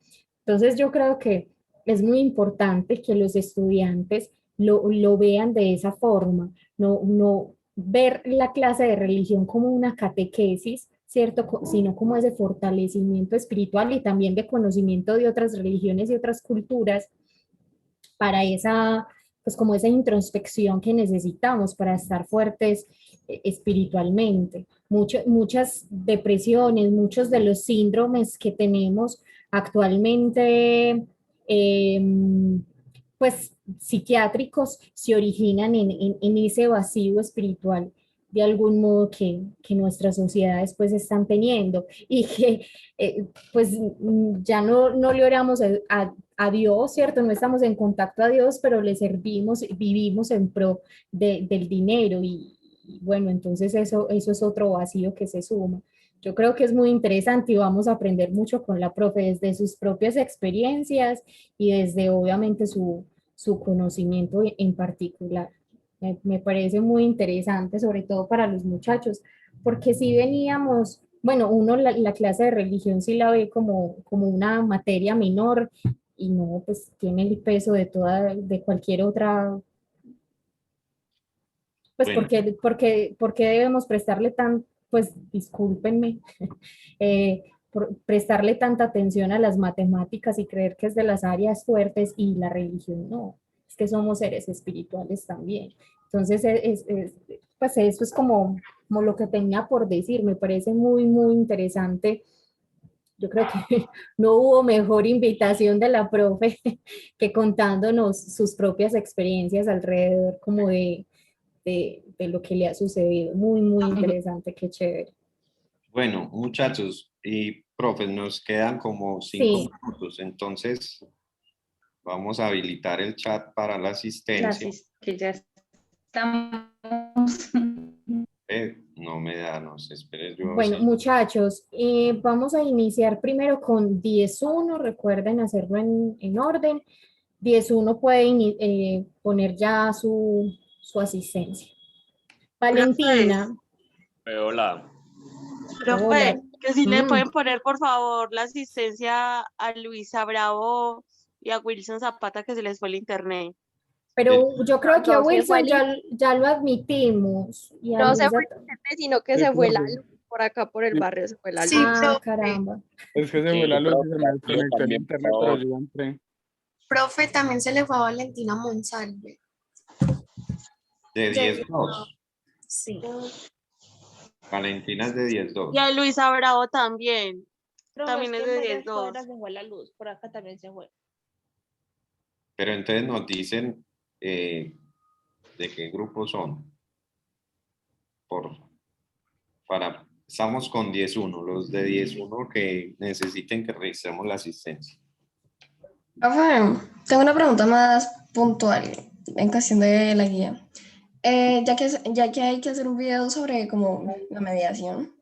Entonces yo creo que es muy importante que los estudiantes lo vean de esa forma, no ver la clase de religión como una catequesis, ¿cierto? Sino como ese fortalecimiento espiritual y también de conocimiento de otras religiones y otras culturas para esa, pues como esa introspección que necesitamos para estar fuertes espiritualmente. Muchas depresiones, muchos de los síndromes que tenemos actualmente, pues psiquiátricos, se originan en ese vacío espiritual de algún modo que nuestras sociedades pues están teniendo y que pues ya no le oramos a Dios, ¿cierto? No estamos en contacto a Dios, pero le servimos, vivimos en pro del dinero y bueno, entonces eso es otro vacío que se suma. Yo creo que es muy interesante y vamos a aprender mucho con la profe desde sus propias experiencias y desde obviamente su conocimiento en particular. Me parece muy interesante, sobre todo para los muchachos, porque si veníamos, bueno, uno la clase de religión sí la ve como una materia menor y no, pues tiene el peso de cualquier otra, pues Bueno. porque debemos prestarle pues discúlpenme, prestarle tanta atención a las matemáticas y creer que es de las áreas fuertes y la religión no, es que somos seres espirituales también Entonces, pues eso es como lo que tenía por decir, me parece muy, muy interesante. Yo creo que no hubo mejor invitación de la profe que contándonos sus propias experiencias alrededor como de lo que le ha sucedido. Muy, muy interesante, qué chévere. Bueno, muchachos y profes, nos quedan como 5 Sí. minutos, entonces vamos a habilitar el chat para la asistencia. Que ya estamos. No me da, no sé, espere yo. Bueno, muchachos, vamos a iniciar primero con 10.1, recuerden hacerlo en orden. 10.1 puede poner ya su asistencia. Valentina. Hola. Hola. Profe, que si le Mm. pueden poner por favor la asistencia a Luisa Bravo y a Wilson Zapata que se les fue el internet. Pero yo creo que a No, se fue Wilson ya lo admitimos. Y a No se Luisa fue el internet, sino que Sí, se fue la profe. luz por acá por el Sí. barrio, se fue la luz. Sí, Ah, profe. caramba. Es que se Sí, fue la luz y profe, se me yo desconectó el también, internet, por pero favor. yo ya entré. Profe, también se le fue a Valentina Monsalve. De 10-2. Sí. Valentina es de 10-2. Y a Luisa Bravo también. Profe, También es que en de varias 10-2. cuadras se fue la luz, por acá también se fue. Pero entonces nos dicen de qué grupo son. Estamos con 10-1, los de 10-1 que necesiten que registremos la asistencia. Profe, tengo una pregunta más puntual en cuestión de la guía. Ya que hay que hacer un video sobre como la mediación,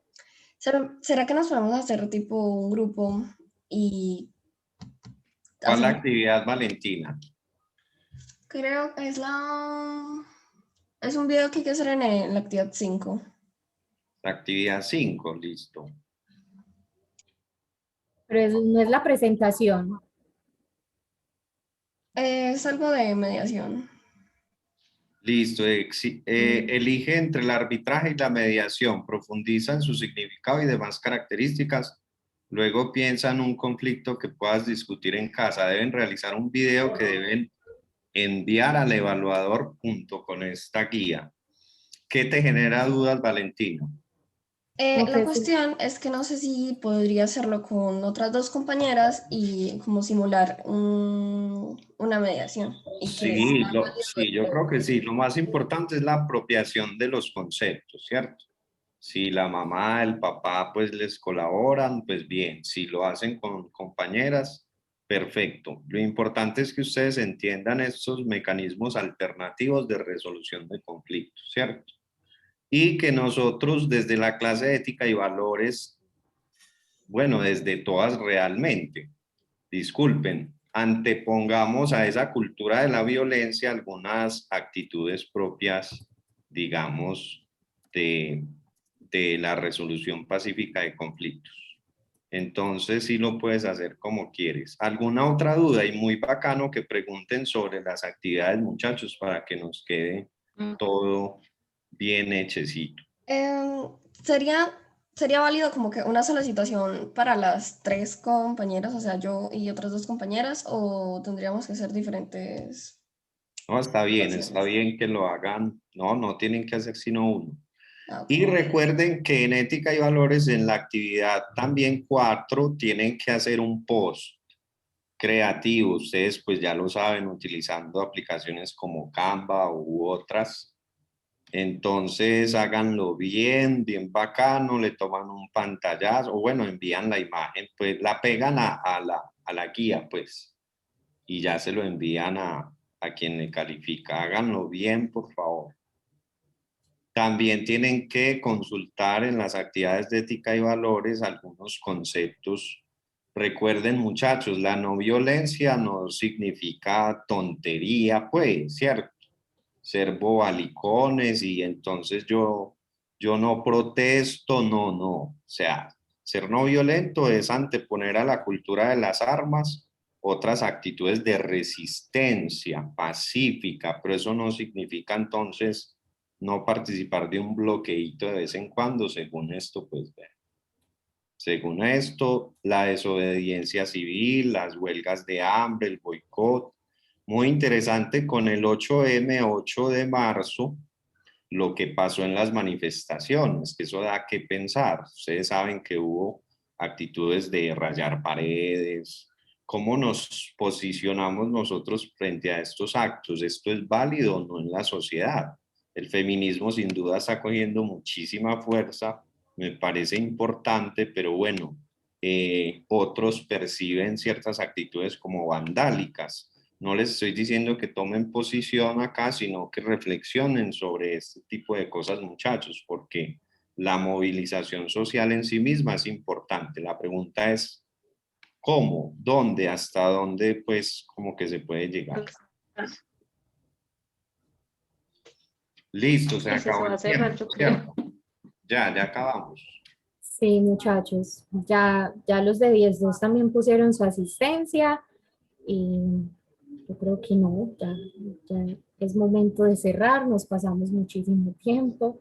¿será que nos podemos hacer tipo un grupo y ¿Cuál hacer- actividad, Valentina? Creo que es un video que hay que hacer en la actividad 5. La actividad 5, listo. Pero no es la presentación. Es algo de mediación. Listo. Elige entre el arbitraje y la mediación. Profundiza en su significado y demás características. Luego piensa en un conflicto que puedas discutir en casa. Deben realizar un video que deben enviar al evaluador junto con esta guía. ¿Qué te genera dudas, Valentina? La cuestión es que no sé si podría hacerlo con otras 2 compañeras y como simular una mediación. Sí, yo creo que sí. Lo más importante es la apropiación de los conceptos, ¿cierto? Si la mamá, el papá, pues les colaboran, pues bien. Si lo hacen con compañeras, perfecto. Lo importante es que ustedes entiendan estos mecanismos alternativos de resolución de conflictos, ¿cierto? Y que nosotros desde la clase de ética y valores, bueno, desde todas realmente, disculpen, antepongamos a esa cultura de la violencia algunas actitudes propias, digamos, de la resolución pacífica de conflictos. Entonces, sí lo puedes hacer como quieres. ¿Alguna otra duda? Y muy bacano que pregunten sobre las actividades, muchachos, para que nos quede todo bien hechecito. Sería válido como que una sola situación para las 3 compañeras, o sea, yo y otras 2 compañeras, o tendríamos que hacer diferentes. No, está bien que lo hagan. No tienen que hacer sino uno. Ok. Y recuerden que en ética y valores, en la actividad también 4, tienen que hacer un post creativo. Ustedes pues ya lo saben, utilizando aplicaciones como Canva u otras. Entonces háganlo bien bacano, le toman un pantallazo, o bueno, envían la imagen, pues la pegan a la guía, pues, y ya se lo envían a quien le califica. Háganlo bien, por favor. También tienen que consultar en las actividades de ética y valores algunos conceptos. Recuerden, muchachos, la no violencia no significa tontería, pues, ¿cierto? Ser bobalicones y entonces yo no protesto, no. O sea, ser no violento es anteponer a la cultura de las armas otras actitudes de resistencia pacífica, pero eso no significa entonces no participar de un bloqueíto de vez en cuando, según esto, pues vean. Según esto, la desobediencia civil, las huelgas de hambre, el boicot, Muy interesante con el 8M, 8 de marzo, lo que pasó en las manifestaciones, que eso da que pensar. Ustedes saben que hubo actitudes de rayar paredes. ¿Cómo nos posicionamos nosotros frente a estos actos? ¿Esto es válido o no en la sociedad? El feminismo sin duda está cogiendo muchísima fuerza, me parece importante, pero bueno, otros perciben ciertas actitudes como vandálicas. No les estoy diciendo que tomen posición acá, sino que reflexionen sobre este tipo de cosas, muchachos, porque la movilización social en sí misma es importante. La pregunta es, ¿cómo? ¿Dónde? ¿Hasta dónde? Pues como que se puede llegar. Listo, se Ese se acabó va a el cerrar, tiempo, yo creo. ¿cierto? Ya acabamos. Sí, muchachos, ya los de 10-2 también pusieron su asistencia y yo creo que no, ya es momento de cerrar, nos pasamos muchísimo tiempo.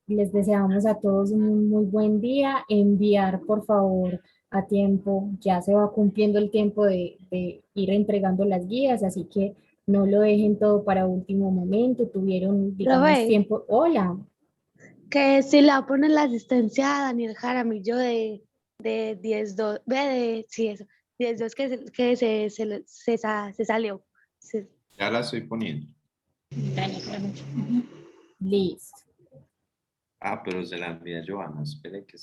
Les deseamos a todos un muy buen día, enviar por favor a tiempo, ya se va cumpliendo el tiempo de ir entregando las guías, así que no lo dejen todo para último momento, tuvieron, digamos, Profe. tiempo. Hola. Que si la ponen la asistencia a Daniel Jaramillo de 10-2, sí, eso, 10-2 que se salió. Ya la estoy poniendo. Listo. Ah, pero se la envía Joana. Espere que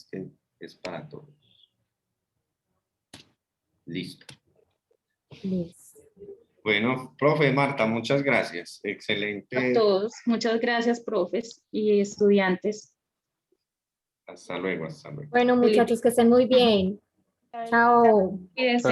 es para todos. Listo. Listo. Bueno, profe Marta, muchas gracias. A Excelente. todos, muchas gracias, profes y estudiantes. Hasta luego, hasta luego. Bueno, muchachos, que estén muy bien. Chao. Cuídense.